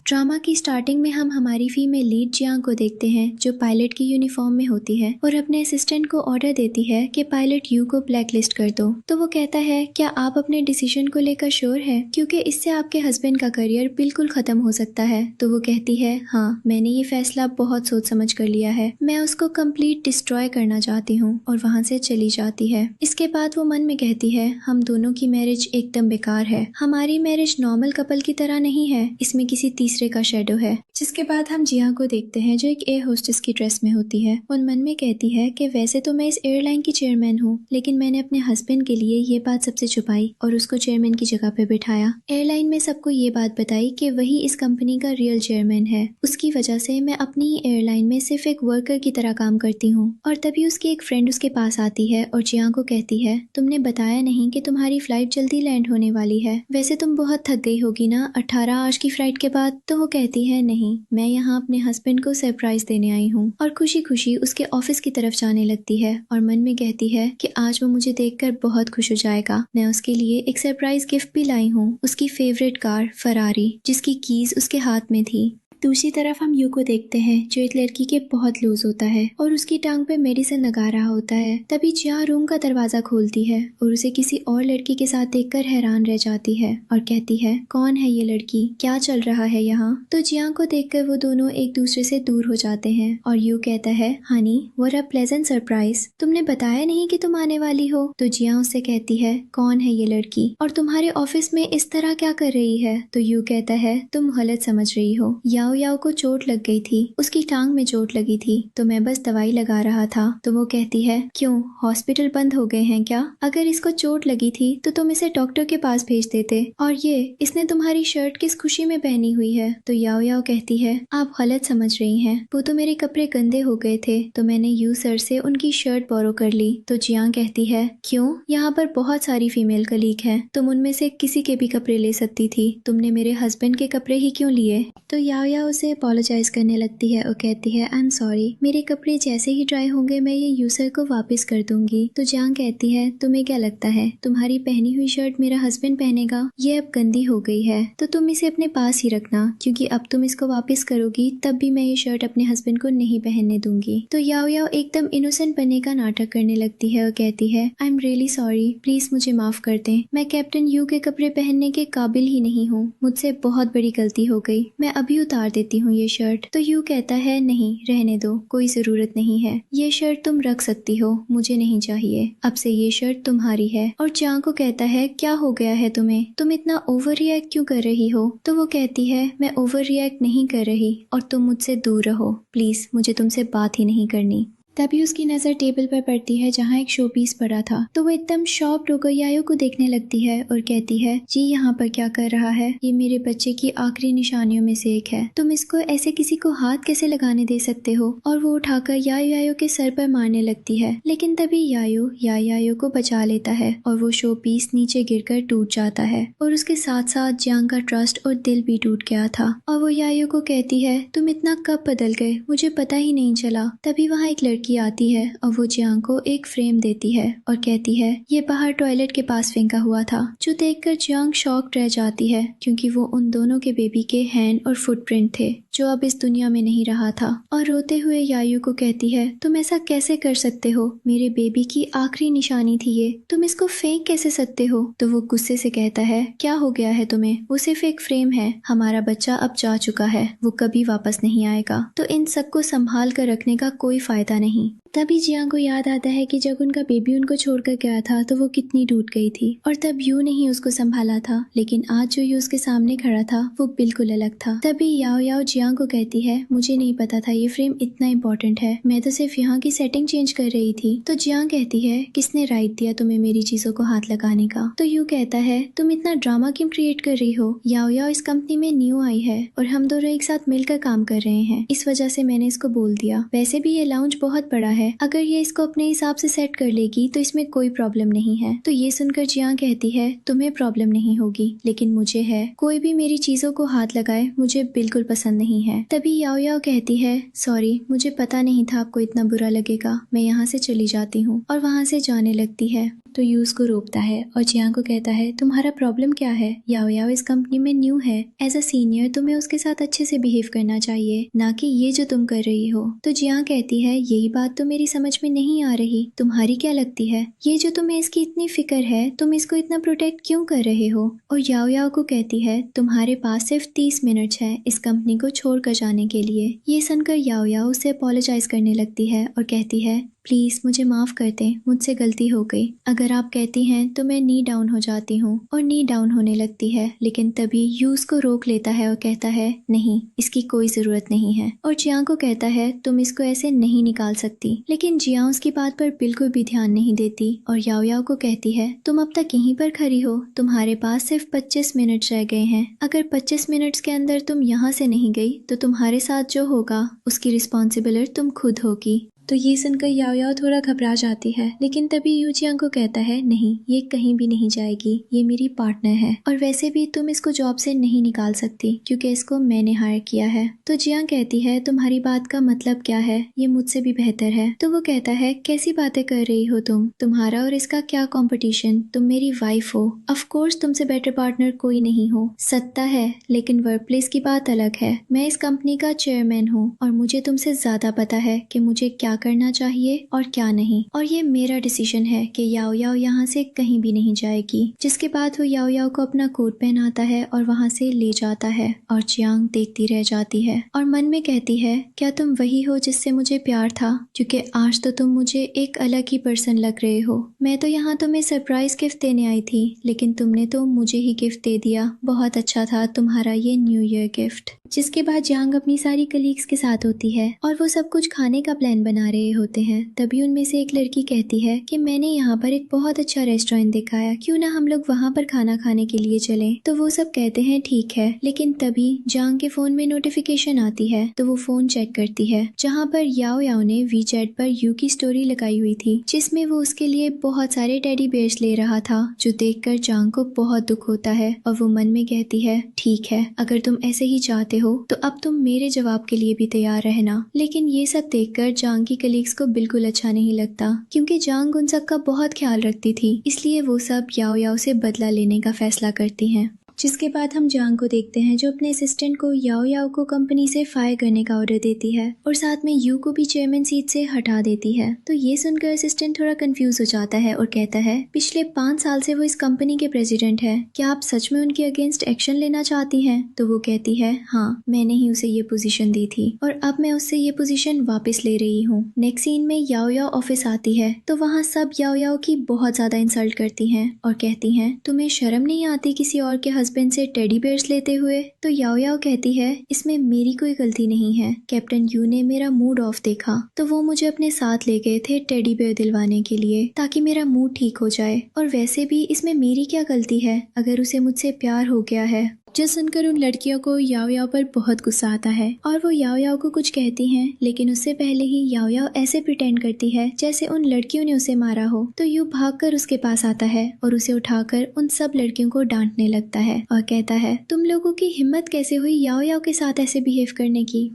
Drama की starting में हम हमारी फीमेल लीड जियांग को देखते हैं जो पायलट की यूनिफॉर्म में होती है और अपने असिस्टेंट को ऑर्डर देती है कि पायलट यू को ब्लैकलिस्ट कर दो। तो वो कहता है क्या आप अपने डिसीजन को लेकर श्योर है, क्योंकि इससे आपके हस्बैंड का करियर बिल्कुल खत्म हो सकता है। तो वो कहती है हाँ, मैंने ये फैसला बहुत सोच समझ कर लिया है, मैं उसको कंप्लीट डिस्ट्रॉय करना चाहती हूँ, और वहाँ से चली जाती है। इसके बाद वो मन में कहती है हम दोनों की मैरिज एकदम बेकार है, हमारी मैरिज नॉर्मल कपल की तरह नहीं है, इसमें किसी तीसरे का शेडो है। जिसके बाद हम जिया को देखते हैं जो एक एयर होस्टेस की ड्रेस में होती है और मन में कहती है कि वैसे तो मैं इस एयरलाइन की चेयरमैन हूँ, लेकिन मैंने अपने हस्बैंड के लिए ये बात सबसे छुपाई और उसको चेयरमैन की जगह पे बिठाया। एयरलाइन में सबको ये बात बताई कि वही इस कंपनी का रियल चेयरमैन है, उसकी वजह से मैं अपनी ही एयरलाइन में सिर्फ एक वर्कर की तरह काम करती हूँ। और तभी उसकी एक फ्रेंड उसके पास आती है और जिया को कहती है तुमने बताया नहीं कि तुम्हारी फ्लाइट जल्दी लैंड होने वाली है, वैसे तुम बहुत थक गई होगी ना 18 आवर्स की फ्लाइट के बाद। तो वो कहती है नहीं, मैं यहाँ अपने हस्बैंड को सरप्राइज देने आई हूँ, और खुशी खुशी उसके ऑफिस की तरफ जाने लगती है और मन में कहती है कि आज वो मुझे देखकर बहुत खुश हो जाएगा। मैं उसके लिए एक सरप्राइज गिफ्ट भी लाई हूँ, उसकी फेवरेट कार फरारी, जिसकी कीज उसके हाथ में थी। दूसरी तरफ हम यू को देखते हैं जो एक लड़की के बहुत लूज होता है और उसकी टांग पे मेडिसिन लगा रहा होता है। तभी जिया रूम का दरवाजा खोलती है और उसे किसी और लड़की के साथ देखकर हैरान रह जाती है और कहती है कौन है ये लड़की, क्या चल रहा है यहाँ। तो जिया को देखकर वो दोनों एक दूसरे से दूर हो जाते हैं और यू कहता है Honey what a pleasant surprise, तुमने बताया नहीं कि तुम आने वाली हो। तो जिया उससे कहती है कौन है ये लड़की और तुम्हारे ऑफिस में इस तरह क्या कर रही है। तो यू कहता है तुम गलत समझ रही हो, याओ को चोट लग गई थी, उसकी टांग में चोट लगी थी, तो मैं बस दवाई लगा रहा था। तो वो कहती है क्यों, हॉस्पिटल बंद हो गए हैं क्या? अगर इसको चोट लगी थी तो तुम इसे डॉक्टर के पास भेज देते, और ये इसने तुम्हारी शर्ट किस खुशी में पहनी हुई है। तो याओ कहती है आप गलत समझ रही हैं, वो तो मेरे कपड़े गंदे हो गए थे तो मैंने यू सर से उनकी शर्ट बोरो कर ली। तो जिया कहती है क्यों, यहाँ पर बहुत सारी फीमेल कलीग हैं, तुम उनमें से किसी के भी कपड़े ले सकती थी, तुमने मेरे हस्बैंड के कपड़े ही क्यों लिए। तो याओ उसे अपोलोजाइज करने लगती है और कहती है आई एम सॉरी, मेरे कपड़े जैसे ही ड्राई होंगे मैं ये यूसर को वापस कर दूंगी। तो जान कहती है तुम्हें क्या लगता है तुम्हारी पहनी हुई शर्ट मेरा हस्बैंड पहनेगा, ये अब गंदी हो गई है तो तुम इसे अपने पास ही रखना, क्योंकि अब तुम इसको वापस करोगी तब भी मैं ये शर्ट अपने हस्बैंड को नहीं पहनने दूंगी। तो याओ एकदम इनोसेंट बनने का नाटक करने लगती है और कहती है I am really sorry, please मुझे माफ कर दें, मैं कैप्टन यू के कपड़े पहनने के काबिल ही नहीं हूँ, मुझसे बहुत बड़ी गलती हो गई, मैं अभी उतार देती हूँ ये शर्ट। तो यू कहता है नहीं रहने दो, कोई जरूरत नहीं है, ये शर्ट तुम रख सकती हो, मुझे नहीं चाहिए, अब से ये शर्ट तुम्हारी है। और चांग को कहता है क्या हो गया है तुम्हें, तुम इतना ओवर रिएक्ट क्यों कर रही हो। तो वो कहती है मैं ओवर रिएक्ट नहीं कर रही और तुम मुझसे दूर रहो प्लीज, मुझे तुमसे बात ही नहीं करनी। तभी उसकी नजर टेबल पर पड़ती है जहाँ एक शो पीस पड़ा था, तो वो एकदम शॉक्ड होकर यायो को देखने लगती है और कहती है जी यहाँ पर क्या कर रहा है, ये मेरे बच्चे की आखिरी निशानियों में से एक है, तुम इसको ऐसे किसी को हाथ कैसे लगाने दे सकते हो। और वो उठाकर यायो के सर पर मारने लगती है, लेकिन तभी यायो को बचा लेता है और वो शो पीस नीचे गिरकर टूट जाता है और उसके साथ साथ जियांग का ट्रस्ट और दिल भी टूट गया था। और वो यायो को कहती है तुम इतना कब बदल गए, मुझे पता ही नहीं चला। तभी वहाँ एक लड़की आती है और वो जियांग को एक फ्रेम देती है और कहती है ये बाहर टॉयलेट के पास फेंका हुआ था, जो देखकर जियांग शॉक्ड रह जाती है क्योंकि वो उन दोनों के बेबी के हैंड और फुटप्रिंट थे जो अब इस दुनिया में नहीं रहा था। और रोते हुए यायू को कहती है तुम ऐसा कैसे कर सकते हो, मेरे बेबी की आखिरी निशानी थी ये, तुम इसको फेंक कैसे सकते हो। तो वो गुस्से से कहता है क्या हो गया है तुम्हें, वो सिर्फ एक फ्रेम है, हमारा बच्चा अब जा चुका है, वो कभी वापस नहीं आएगा, तो इन सबको संभाल कर रखने का कोई फायदा नहीं। तभी जियांग को याद आता है कि जब उनका बेबी उनको छोड़कर गया था तो वो कितनी टूट गई थी और तब यू ने ही उसको संभाला था, लेकिन आज जो यू उसके सामने खड़ा था वो बिल्कुल अलग था। तभी याओ जियांग को कहती है मुझे नहीं पता था ये फ्रेम इतना इम्पोर्टेंट है, मैं तो सिर्फ यहाँ की सेटिंग चेंज कर रही थी। तो जियांग कहती है किसने राइट दिया तुम्हें मेरी चीजों को हाथ लगाने का। तो यू कहता है तुम इतना ड्रामा क्यों क्रिएट कर रही हो, याओ इस कंपनी में न्यू आई है और हम दोनों एक साथ मिलकर काम कर रहे हैं, इस वजह से मैंने इसको बोल दिया, वैसे भी ये लाउंज बहुत बड़ा है, अगर ये इसको अपने हिसाब से सेट कर लेगी तो इसमें कोई प्रॉब्लम नहीं है। तो ये सुनकर जियांग कहती है तुम्हें प्रॉब्लम नहीं होगी, लेकिन मुझे है। कोई भी मेरी चीजों को हाथ लगाए मुझे बिल्कुल पसंद नहीं है। तभी याओ याओ कहती है सॉरी, मुझे पता नहीं था आपको इतना बुरा लगेगा, मैं यहाँ से चली जाती हूँ। और वहाँ से जाने लगती है। तो यू उसको रोकता है और जियांग को कहता है तुम्हारा प्रॉब्लम क्या है? याओ याओ इस कंपनी में न्यू है, एज अ सीनियर तुम्हें उसके साथ अच्छे से बिहेव करना चाहिए, ना कि ये जो तुम कर रही हो। तो जियांग कहती है यही बात तो मेरी समझ में नहीं आ रही, तुम्हारी क्या लगती है? ये जो तुम्हें इसकी इतनी फिक्र है, तुम इसको इतना प्रोटेक्ट क्यों कर रहे हो? और याओ याओ को कहती है तुम्हारे पास सिर्फ 30 मिनट है इस कंपनी को छोड़कर जाने के लिए। ये सुनकर याओ याओ उसे अपोलोजाइज करने लगती है और कहती है प्लीज मुझे माफ कर दें, मुझसे गलती हो गई। अगर आप कहती हैं तो मैं नी डाउन हो जाती हूँ। और नी डाउन होने लगती है, लेकिन तभी यू उसको रोक लेता है और कहता है नहीं, इसकी कोई जरूरत नहीं है। और जियांग को कहता है तुम इसको ऐसे नहीं निकाल सकती, लेकिन जियांग उसकी बात पर बिल्कुल भी ध्यान नहीं देती और याओ याओ को कहती है तुम अब तक यहीं पर खड़ी हो, तुम्हारे पास सिर्फ 25 मिनट रह गए हैं। अगर 25 मिनट के अंदर तुम यहाँ से नहीं गई तो तुम्हारे साथ जो होगा उसकी रिस्पॉन्सिबल तुम खुद होगी। तो ये सुनकर याओ याओ थोड़ा घबरा जाती है, लेकिन तभी यू जियांग को कहता है नहीं, ये कहीं भी नहीं जाएगी, ये मेरी पार्टनर है और वैसे भी तुम इसको जॉब से नहीं निकाल सकती क्योंकि इसको मैंने हायर किया है। तो जियांग कहती है तुम्हारी बात का मतलब क्या है? ये मुझसे भी बेहतर है। तो वो कहता है कैसी बातें कर रही हो तुम, तुम्हारा और इसका क्या कॉम्पिटिशन, तुम मेरी वाइफ हो, ऑफ कोर्स तुमसे बेटर पार्टनर कोई नहीं हो। सत्ता है लेकिन वर्क प्लेस की बात अलग है। मैं इस कंपनी का चेयरमैन हूँ और मुझे तुमसे ज्यादा पता है कि मुझे क्या करना चाहिए और क्या नहीं, और ये मेरा डिसीजन है कि याओ याओ यहाँ से कहीं भी नहीं जाएगी। जिसके बाद वो याओ याओ को अपना कोट पहनाता है और वहाँ से ले जाता है और जियांग देखती रह जाती है और मन में कहती है क्या तुम वही हो जिससे मुझे प्यार था? क्योंकि आज तो तुम मुझे एक अलग ही पर्सन लग रहे हो। मैं तो यहाँ तुम्हें सरप्राइज गिफ्ट देने आई थी, लेकिन तुमने तो मुझे ही गिफ्ट दे दिया। बहुत अच्छा था तुम्हारा ये न्यू ईयर गिफ्ट। जिसके बाद जियांग अपनी सारी कलीग्स के साथ होती है और वो सब कुछ खाने का प्लान बना रहे होते हैं। तभी उनमें से एक लड़की कहती है कि मैंने यहाँ पर एक बहुत अच्छा रेस्टोरेंट देखा है, क्यों ना हम लोग वहाँ पर खाना खाने के लिए चलें। तो वो सब कहते हैं ठीक है, लेकिन तभी जियांग के फोन में नोटिफिकेशन आती है। तो वो फोन चेक करती है जहाँ पर याओ याओ ने वीचैट पर यू की स्टोरी लगाई हुई थी, जिसमें वो उसके लिए बहुत सारे टेडी बेयर्स ले रहा था, जो देखकर जियांग को बहुत दुख होता है और वो मन में कहती है ठीक है, अगर तुम ऐसे ही चाहते हो तो अब तुम मेरे जवाब के लिए भी तैयार रहना। लेकिन ये सब देखकर जियांग की कलीग्स को बिल्कुल अच्छा नहीं लगता, क्योंकि जियांग उन सब का बहुत ख्याल रखती थी, इसलिए वो सब याओ याओ से बदला लेने का फैसला करती हैं। जिसके बाद हम जियांग को देखते हैं जो अपने असिस्टेंट को याओ याओ को कंपनी से फायर करने का ऑर्डर देती है और साथ में यू को भी चेयरमैन सीट से हटा देती है। तो ये सुनकर असिस्टेंट थोड़ा कंफ्यूज हो जाता है और कहता है पिछले 5 साल से वो इस कंपनी के प्रेसिडेंट है, क्या आप सच में उनके अगेंस्ट एक्शन लेना चाहती हैं? तो वो कहती है हाँ, मैंने ही उसे ये पोजीशन दी थी और अब मैं उससे ये पोजीशन वापस ले रही हूँ। नेक्स्ट सीन में याओ याओ ऑफिस आती है तो वहाँ सब याओ याओ की बहुत ज्यादा इंसल्ट करती हैं और कहती हैं तुम्हें शर्म नहीं आती किसी और के हस्बैंड से टेडी बेयर्स लेते हुए? तो याओ याओ कहती है इसमें मेरी कोई गलती नहीं है, कैप्टन यू ने मेरा मूड ऑफ देखा तो वो मुझे अपने साथ ले गए थे टेडी बेयर दिलवाने के लिए ताकि मेरा मूड ठीक हो जाए, और वैसे भी इसमें मेरी क्या गलती है अगर उसे मुझसे प्यार हो गया है। जो सुनकर उन लड़कियों को याओ याओ पर बहुत गुस्सा आता है और वो याओ याओ को कुछ कहती हैं, लेकिन उससे पहले ही याओ याओ ऐसे प्रिटेंड करती है जैसे उन लड़कियों ने उसे मारा हो। तो यू भागकर उसके पास आता है और उसे उठाकर उन सब लड़कियों को डांटने लगता है और कहता है तुम लोगों की हिम्मत कैसे हुई याओ याओ के साथ ऐसे बिहेव करने की।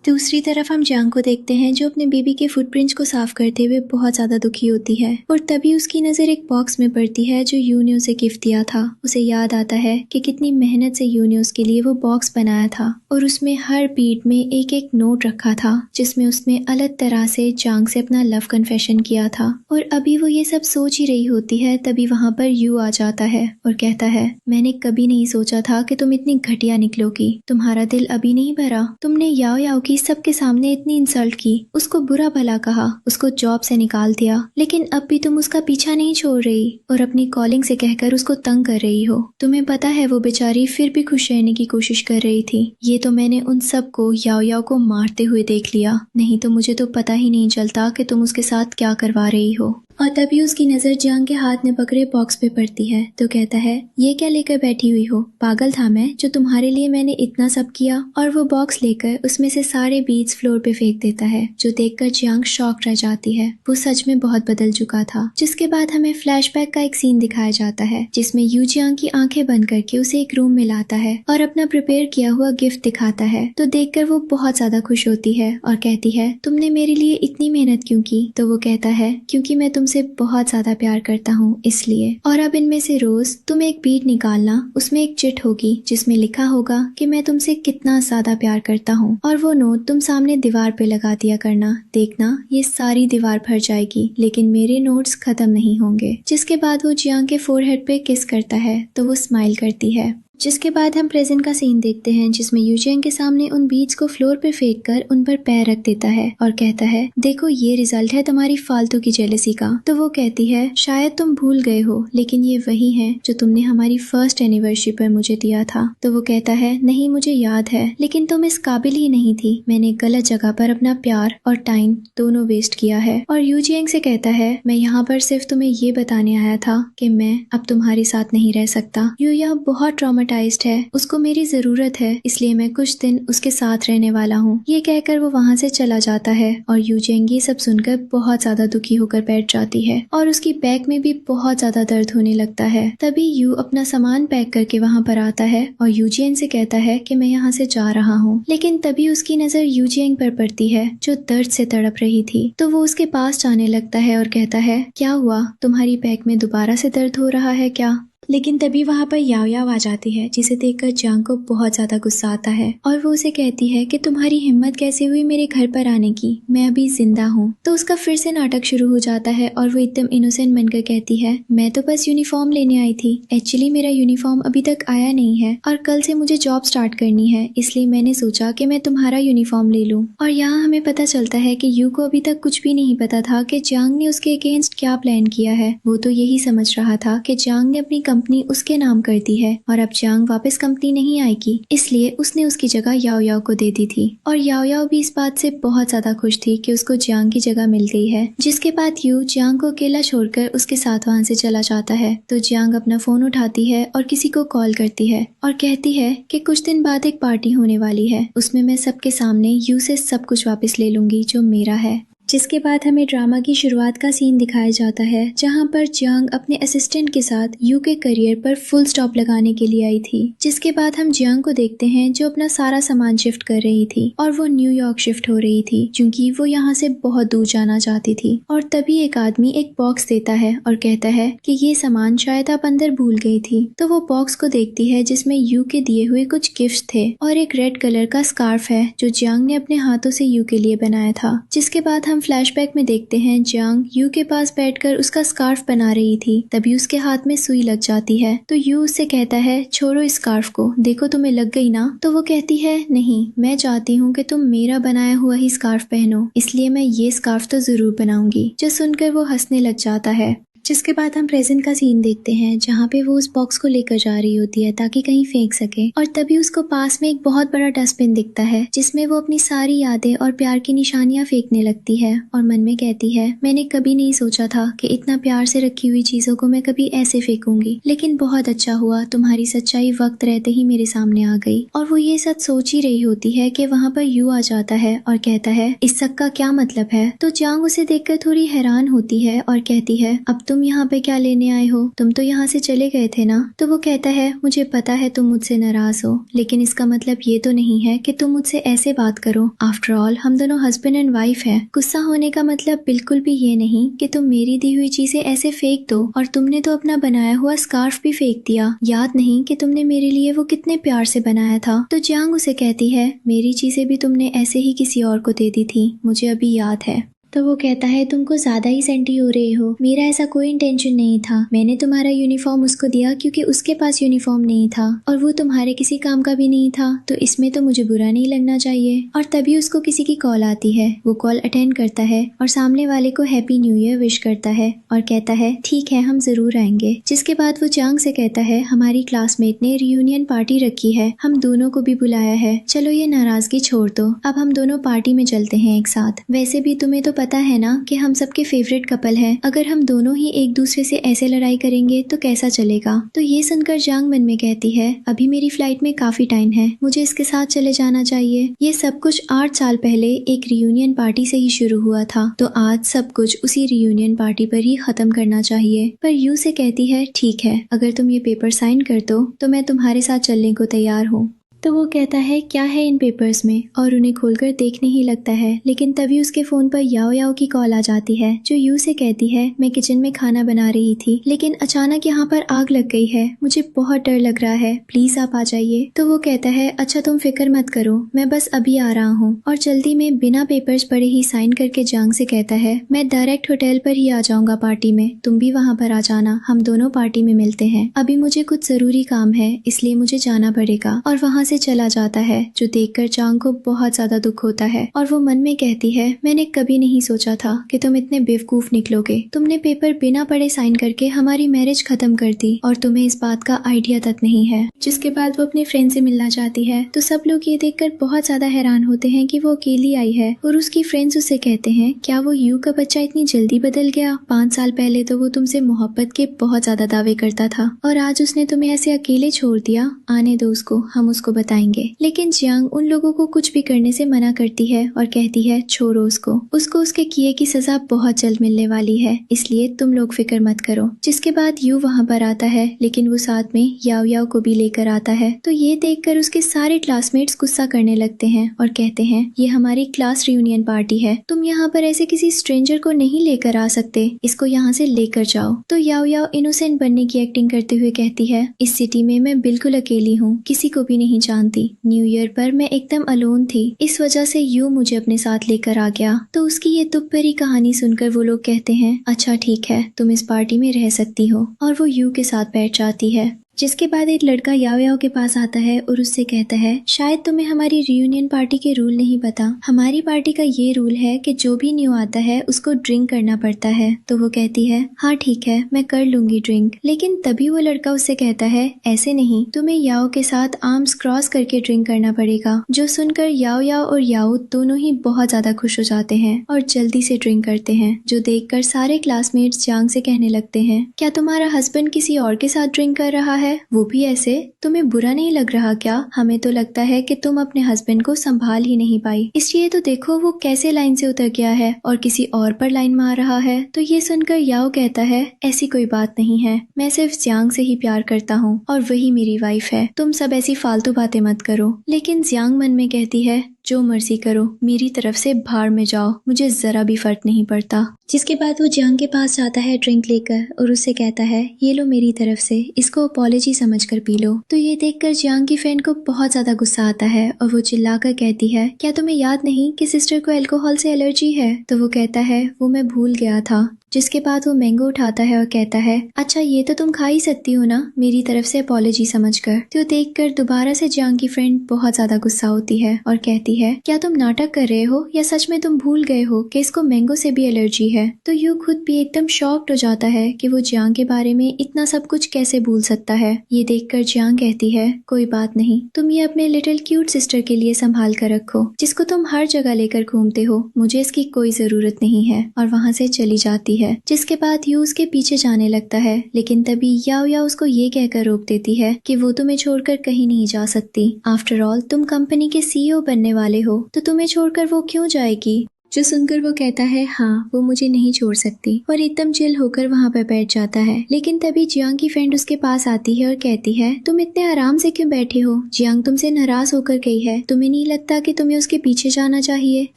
दूसरी तरफ हम जियांग को देखते हैं जो अपने बेबी के फुटप्रिंट्स को साफ करते हुए बहुत ज्यादा दुखी होती है और तभी उसकी नजर एक बॉक्स में पड़ती है जो यू ने उसे गिफ्ट दिया था। उसे याद आता है कि कितनी मेहनत से यू ने उसके लिए वो बॉक्स बनाया था और उसमें हर बीट में एक एक नोट रखा था जिसमें उसने अलग तरह से जियांग से अपना लव कन्फेशन किया था। और अभी वो ये सब सोच ही रही होती है तभी वहाँ पर यू आ जाता है और कहता है मैंने कभी नहीं सोचा था कि तुम इतनी घटिया निकलोगी, तुम्हारा दिल अभी नहीं भरा, तुमने याओ याओ की सबके सामने इतनी इंसल्ट की, उसको बुरा भला कहा, उसको जॉब से निकाल दिया, लेकिन अब भी तुम उसका पीछा नहीं छोड़ रही और अपनी कॉलिंग से कहकर उसको तंग कर रही हो। तुम्हें पता है वो बेचारी फिर भी खुश रहने की कोशिश कर रही थी। ये तो मैंने उन सब को याओ याओ को मारते हुए देख लिया, नहीं तो मुझे तो पता ही नहीं चलता कि तुम उसके साथ क्या करवा रही हो। और तभी उसकी नजर जियांग के हाथ में पकड़े बॉक्स पे पड़ती है तो कहता है, ये क्या लेकर बैठी हुई हो? पागल था मैं जो तुम्हारे लिए मैंने इतना सब किया। और वो बॉक्स लेकर उसमें से सारे बीड्स फ्लोर पे फेंक देता है, जो देखकर जियांग शॉक रह जाती है। वो सच में बहुत बदल चुका था। जिसके बाद हमें फ्लैशबैक का एक सीन दिखाया जाता है जिसमें यू जियांग की आंखें बंद करके उसे एक रूम में लाता है और अपना प्रिपेयर किया हुआ गिफ्ट दिखाता है। तो देखकर वो बहुत ज्यादा खुश होती है और कहती है, तुमने मेरे लिए इतनी मेहनत क्यों की? तो वो कहता है, क्योंकि मैं तुमसे बहुत ज्यादा प्यार करता हूँ इसलिए। और अब इनमें से रोज तुम एक बीट निकालना, उसमें एक चिट होगी जिसमें लिखा होगा कि मैं तुमसे कितना ज्यादा प्यार करता हूँ, और वो नोट तुम सामने दीवार पे लगा दिया करना। देखना ये सारी दीवार भर जाएगी लेकिन मेरे नोट्स खत्म नहीं होंगे। जिसके बाद वो जियांग के फोरहेड पे किस करता है तो वो स्माइल करती है। जिसके बाद हम प्रेजेंट का सीन देखते हैं जिसमें यू जियांग के सामने उन बीड्स को फ्लोर पे फेंक कर उन पर पैर रख देता है और कहता है, देखो ये रिजल्ट है तुम्हारी फालतू की जेलसी का। तो वो कहती है, शायद तुम भूल गए हो लेकिन ये वही है जो तुमने हमारी फर्स्ट एनिवर्सरी पर मुझे दिया था। तो वो कहता है, नहीं मुझे याद है, लेकिन तुम इस काबिल ही नहीं थी। मैंने गलत जगह पर अपना प्यार और टाइम दोनों वेस्ट किया है। और यू जियांग से कहता है, मैं यहाँ पर सिर्फ तुम्हें ये बताने आया था कि मैं अब तुम्हारे साथ नहीं रह सकता। यू यहाँ बहुत ट्रॉमाटाइज्ड है, उसको मेरी जरूरत है, इसलिए मैं कुछ दिन उसके साथ रहने वाला हूँ। ये कहकर वो वहाँ से चला जाता है और यू जियांग ये सब सुनकर बहुत ज्यादा दुखी होकर बैठ जाती है और उसकी बैक में भी बहुत ज्यादा दर्द होने लगता है। तभी यू अपना सामान पैक करके वहाँ पर आता है और यू जियांग से कहता है कि मैं यहाँ से जा रहा हूँ। लेकिन तभी उसकी नजर यू जियांग पर पड़ती है जो दर्द से तड़प रही थी। तो वो उसके पास जाने लगता है और कहता है, क्या हुआ, तुम्हारी बैक में दोबारा से दर्द हो रहा है क्या? लेकिन तभी वहाँ पर याओ याओ आ जाती है जिसे देखकर जियांग को बहुत ज्यादा गुस्सा आता है और वो उसे कहती है कि तुम्हारी हिम्मत कैसे हुई मेरे घर पर आने की, मैं अभी जिंदा हूँ। तो उसका फिर से नाटक शुरू हो जाता है और वो एकदम इनोसेंट बनकर कहती है, मैं तो बस यूनिफॉर्म लेने आई थी, एक्चुअली मेरा यूनिफॉर्म अभी तक आया नहीं है और कल से मुझे जॉब स्टार्ट करनी है, इसलिए मैंने सोचा कि मैं तुम्हारा यूनिफॉर्म ले लूँ। और यहाँ हमें पता चलता है कि यू को अभी तक कुछ भी नहीं पता था कि जियांग ने उसके अगेंस्ट क्या प्लान किया है। वो तो यही समझ रहा था कि जियांग ने अपनी कंपनी उसके नाम कर दी है और अब जियांग वापस कंपनी नहीं आएगी, इसलिए उसने उसकी जगह याओ याओ को दे दी थी। और याओ याओ भी इस बात से बहुत ज्यादा खुश थी कि उसको जियांग की जगह मिल गई है। जिसके बाद यू जियांग को अकेला छोड़कर उसके साथ वहाँ से चला जाता है। तो जियांग अपना फोन उठाती है और किसी को कॉल करती है और कहती है कि कुछ दिन बाद एक पार्टी होने वाली है, उसमें मैं सबके सामने यू से सब कुछ वापस ले लूंगी जो मेरा है। जिसके बाद हमें ड्रामा की शुरुआत का सीन दिखाया जाता है जहां पर जियांग अपने असिस्टेंट के साथ यू के करियर पर फुल स्टॉप लगाने के लिए आई थी। जिसके बाद हम जियांग को देखते हैं जो अपना सारा सामान शिफ्ट कर रही थी और वो न्यूयॉर्क शिफ्ट हो रही थी क्योंकि वो यहाँ से बहुत दूर जाना चाहती थी। और तभी एक आदमी एक बॉक्स देता है और कहता है कि ये सामान शायद आप अंदर भूल गई थी। तो वो बॉक्स को देखती है जिसमें यू के दिए हुए कुछ गिफ्ट थे और एक रेड कलर का स्कार्फ है जो जियांग ने अपने हाथों से यू के लिए बनाया था। जिसके बाद हम फ्लैशबैक में देखते हैं जियांग यू के पास बैठकर उसका स्कार्फ बना रही थी। तभी उसके हाथ में सुई लग जाती है तो यू उससे कहता है, छोड़ो इस स्कार्फ को, देखो तुम्हें लग गई ना। तो वो कहती है, नहीं, मैं चाहती हूँ कि तुम मेरा बनाया हुआ ही स्कार्फ पहनो, इसलिए मैं ये स्कार्फ तो जरूर बनाऊंगी। जो सुनकर वो हंसने लग जाता है। जिसके बाद हम प्रेजेंट का सीन देखते हैं जहाँ पे वो उस बॉक्स को लेकर जा रही होती है ताकि कहीं फेंक सके। और तभी उसको पास में एक बहुत बड़ा डस्टबिन दिखता है जिसमें वो अपनी सारी यादें और प्यार की निशानियां फेंकने लगती है और मन में कहती है, मैंने कभी नहीं सोचा था कि इतना प्यार से रखी हुई चीजों को मैं कभी ऐसे फेंकूंगी, लेकिन बहुत अच्छा हुआ तुम्हारी सच्चाई वक्त रहते ही मेरे सामने आ गई। और वो ये सच सोच ही रही होती है कि वहाँ पर यू आ जाता है और कहता है, इस सब का क्या मतलब है? तो जियांग उसे देखकर थोड़ी हैरान होती है और कहती है, अब तुम यहाँ पे क्या लेने आए हो? तुम तो यहाँ से चले गए थे ना? तो वो कहता है, मुझे पता है तुम मुझसे नाराज हो, लेकिन इसका मतलब ये तो नहीं है कि तुम मुझसे ऐसे बात करो। आफ्टर ऑल हम दोनों हस्बैंड एंड वाइफ हैं। गुस्सा होने का मतलब बिल्कुल भी ये नहीं कि तुम मेरी दी हुई चीजें ऐसे फेंक दो। और तुमने तो अपना बनाया हुआ स्कार्फ भी फेंक दिया। याद नहीं कि तुमने मेरे लिए वो कितने प्यार से बनाया था? तो जियांग उसे कहती है, मेरी चीजें भी तुमने ऐसे ही किसी और को दे दी थी, मुझे अभी याद है। तो वो कहता है, तुमको ज्यादा ही सेंटी हो रहे हो, मेरा ऐसा कोई इंटेंशन नहीं था। मैंने तुम्हारा यूनिफॉर्म उसको दिया क्योंकि उसके पास यूनिफॉर्म नहीं था और वो तुम्हारे किसी काम का भी नहीं था, तो इसमें तो मुझे बुरा नहीं लगना चाहिए। और तभी उसको किसी की कॉल आती है। वो कॉल अटेंड करता है और सामने वाले को हैप्पी न्यू ईयर विश करता है और कहता है, ठीक है, हम जरूर आएंगे। जिसके बाद वो जियांग से कहता है, हमारी क्लासमेट ने रियूनियन पार्टी रखी है, हम दोनों को भी बुलाया है, चलो ये नाराजगी छोड़ दो, अब हम दोनों पार्टी में चलते हैं एक साथ। वैसे भी तुम्हें तो पता है ना कि हम सबके फेवरेट कपल हैं, अगर हम दोनों ही एक दूसरे से ऐसे लड़ाई करेंगे तो कैसा चलेगा। तो ये सुनकर जांग मन में कहती है, अभी मेरी फ्लाइट में काफी टाइम है, मुझे इसके साथ चले जाना चाहिए। ये सब कुछ 8 साल पहले एक रियूनियन पार्टी से ही शुरू हुआ था, तो आज सब कुछ उसी रियूनियन पार्टी पर ही खत्म करना चाहिए। पर यू से कहती है, ठीक है, अगर तुम ये पेपर साइन कर दो तो मैं तुम्हारे साथ चलने को तैयार हूँ। तो वो कहता है, क्या है इन पेपर्स में, और उन्हें खोलकर देखने ही लगता है। लेकिन तभी उसके फोन पर याओ याओ की कॉल आ जाती है, जो यू से कहती है, मैं किचन में खाना बना रही थी, लेकिन अचानक यहाँ पर आग लग गई है, मुझे बहुत डर लग रहा है, प्लीज आप आ जाइए। तो वो कहता है, अच्छा तुम फिक्र मत करो, मैं बस अभी आ रहा हूँ। और जल्दी में बिना पेपर्स पढ़े ही साइन करके जांग से कहता है, मैं डायरेक्ट होटल पर ही आ जाऊंगा पार्टी में, तुम भी वहाँ पर आ जाना, हम दोनों पार्टी में मिलते हैं। अभी मुझे कुछ जरूरी काम है, इसलिए मुझे जाना पड़ेगा। और वहाँ चला जाता है, जो देखकर जांग को बहुत ज्यादा दुख होता है। और वो मन में कहती है, मैंने कभी नहीं सोचा था कि तुम इतने बेवकूफ निकलोगे, तुमने पेपर बिना पढ़े साइन करके हमारी मैरिज खत्म कर दी और तुम्हें इस बात का आइडिया तक नहीं है। जिसके बाद वो अपने फ्रेंड से मिलना चाहती है, तो सब लोग ये देखकर बहुत ज्यादा हैरान होते हैं कि वो अकेली आई है। और उसकी फ्रेंड्स उससे कहते हैं, क्या वो यू का बच्चा इतनी जल्दी बदल गया? 5 साल पहले तो वो तुमसे मोहब्बत के बहुत ज्यादा दावे करता था और आज उसने तुम्हें ऐसे अकेले छोड़ दिया। आने दो उसको, हम उसको बताएंगे। लेकिन जियांग उन लोगों को कुछ भी करने से मना करती है और कहती है, छोड़ो उसको उसके किए की सजा बहुत जल्द मिलने वाली है, इसलिए तुम लोग फिक्र मत करो। जिसके बाद यू वहाँ पर आता है, लेकिन वो साथ में याओ याओ को भी लेकर आता है। तो ये देखकर उसके सारे क्लासमेट्स गुस्सा करने लगते हैं और कहते हैं, ये हमारी क्लास रियूनियन पार्टी है, तुम यहाँ पर ऐसे किसी स्ट्रेंजर को नहीं लेकर आ सकते, इसको यहाँ से लेकर जाओ। तो याओ याओ इनोसेंट बनने की एक्टिंग करते हुए कहती है, इस सिटी में मैं बिल्कुल अकेली हूँ, किसी को भी नहीं जानती, न्यू ईयर पर मैं एकदम अलोन थी, इस वजह से यू मुझे अपने साथ लेकर आ गया। तो उसकी ये दुख भरी कहानी सुनकर वो लोग कहते हैं, अच्छा ठीक है, तुम इस पार्टी में रह सकती हो। और वो यू के साथ बैठ जाती है। जिसके बाद एक लड़का याओ याओ के पास आता है और उससे कहता है, शायद तुम्हें हमारी रियूनियन पार्टी के रूल नहीं पता, हमारी पार्टी का ये रूल है कि जो भी न्यू आता है उसको ड्रिंक करना पड़ता है। तो वो कहती है, हाँ ठीक है, मैं कर लूंगी ड्रिंक। लेकिन तभी वो लड़का उससे कहता है, ऐसे नहीं, तुम्हें याओ के साथ आर्म्स क्रॉस करके ड्रिंक करना पड़ेगा। जो सुनकर याओ याओ और याओ दोनों ही बहुत ज्यादा खुश हो जाते हैं और जल्दी से ड्रिंक करते हैं, जो देखकर सारे क्लासमेट्स जांग से कहने लगते हैं, क्या तुम्हारा हस्बैंड किसी और के साथ ड्रिंक कर रहा है, वो भी ऐसे? तुम्हें बुरा नहीं लग रहा क्या? हमें तो लगता है कि तुम अपने हस्बैंड को संभाल ही नहीं पाई, इसलिए तो देखो वो कैसे लाइन से उतर गया है और किसी और पर लाइन मार रहा है। तो ये सुनकर याओ कहता है, ऐसी कोई बात नहीं है, मैं सिर्फ जियांग से ही प्यार करता हूँ और वही मेरी वाइफ है, तुम सब ऐसी फालतू बातें मत करो। लेकिन जियांग मन में कहती है, जो मर्जी करो, मेरी तरफ से भाड़ में जाओ, मुझे जरा भी फर्क नहीं पड़ता। जिसके बाद वो जियांग के पास जाता है ड्रिंक लेकर और उससे कहता है, ये लो मेरी तरफ से, इसको अपॉलजी समझकर पी लो। तो ये देखकर जियांग की फ्रेंड को बहुत ज्यादा गुस्सा आता है और वो चिल्लाकर कहती है, क्या तुम्हें याद नहीं कि सिस्टर को अल्कोहल से एलर्जी है? तो वो कहता है, वो मैं भूल गया था। जिसके बाद वो मैंगो उठाता है और कहता है, अच्छा ये तो तुम खा ही सकती हो ना, मेरी तरफ से अपॉलजी समझकर। तो देखकर दोबारा से जियांग की फ्रेंड बहुत ज्यादा गुस्सा होती है और कहती है, क्या तुम नाटक कर रहे हो या सच में तुम भूल गए हो कि इसको मैंगो से भी एलर्जी है? तो यू खुद भी एकदम शॉक्ड हो जाता है कि वो जियांग के बारे में इतना सब कुछ कैसे भूल सकता है। ये देखकर जियांग कहती है, कोई बात नहीं, तुम ये अपने लिटिल क्यूट सिस्टर के लिए संभाल कर रखो, जिसको तुम हर जगह लेकर घूमते हो, मुझे इसकी कोई जरूरत नहीं है। और वहाँ से चली जाती है। जिसके बाद यू उसके पीछे जाने लगता है, लेकिन तभी याओ याओ उसको ये कहकर रोक देती है कि वो तुम्हें छोड़कर कहीं नहीं जा सकती। आफ्टर ऑल तुम कंपनी के सीईओ बनने वाले हो, तो तुम्हें छोड़कर वो क्यों जाएगी? जो सुनकर वो कहता है, हाँ वो मुझे नहीं छोड़ सकती, और एकदम चिल होकर वहाँ पर बैठ जाता है। लेकिन तभी जियांग की फ्रेंड उसके पास आती है और कहती है, तुम इतने आराम से क्यों बैठे हो? जियांग तुमसे नाराज होकर गई है, तुम्हें नहीं लगता कि तुम्हें उसके पीछे जाना चाहिए?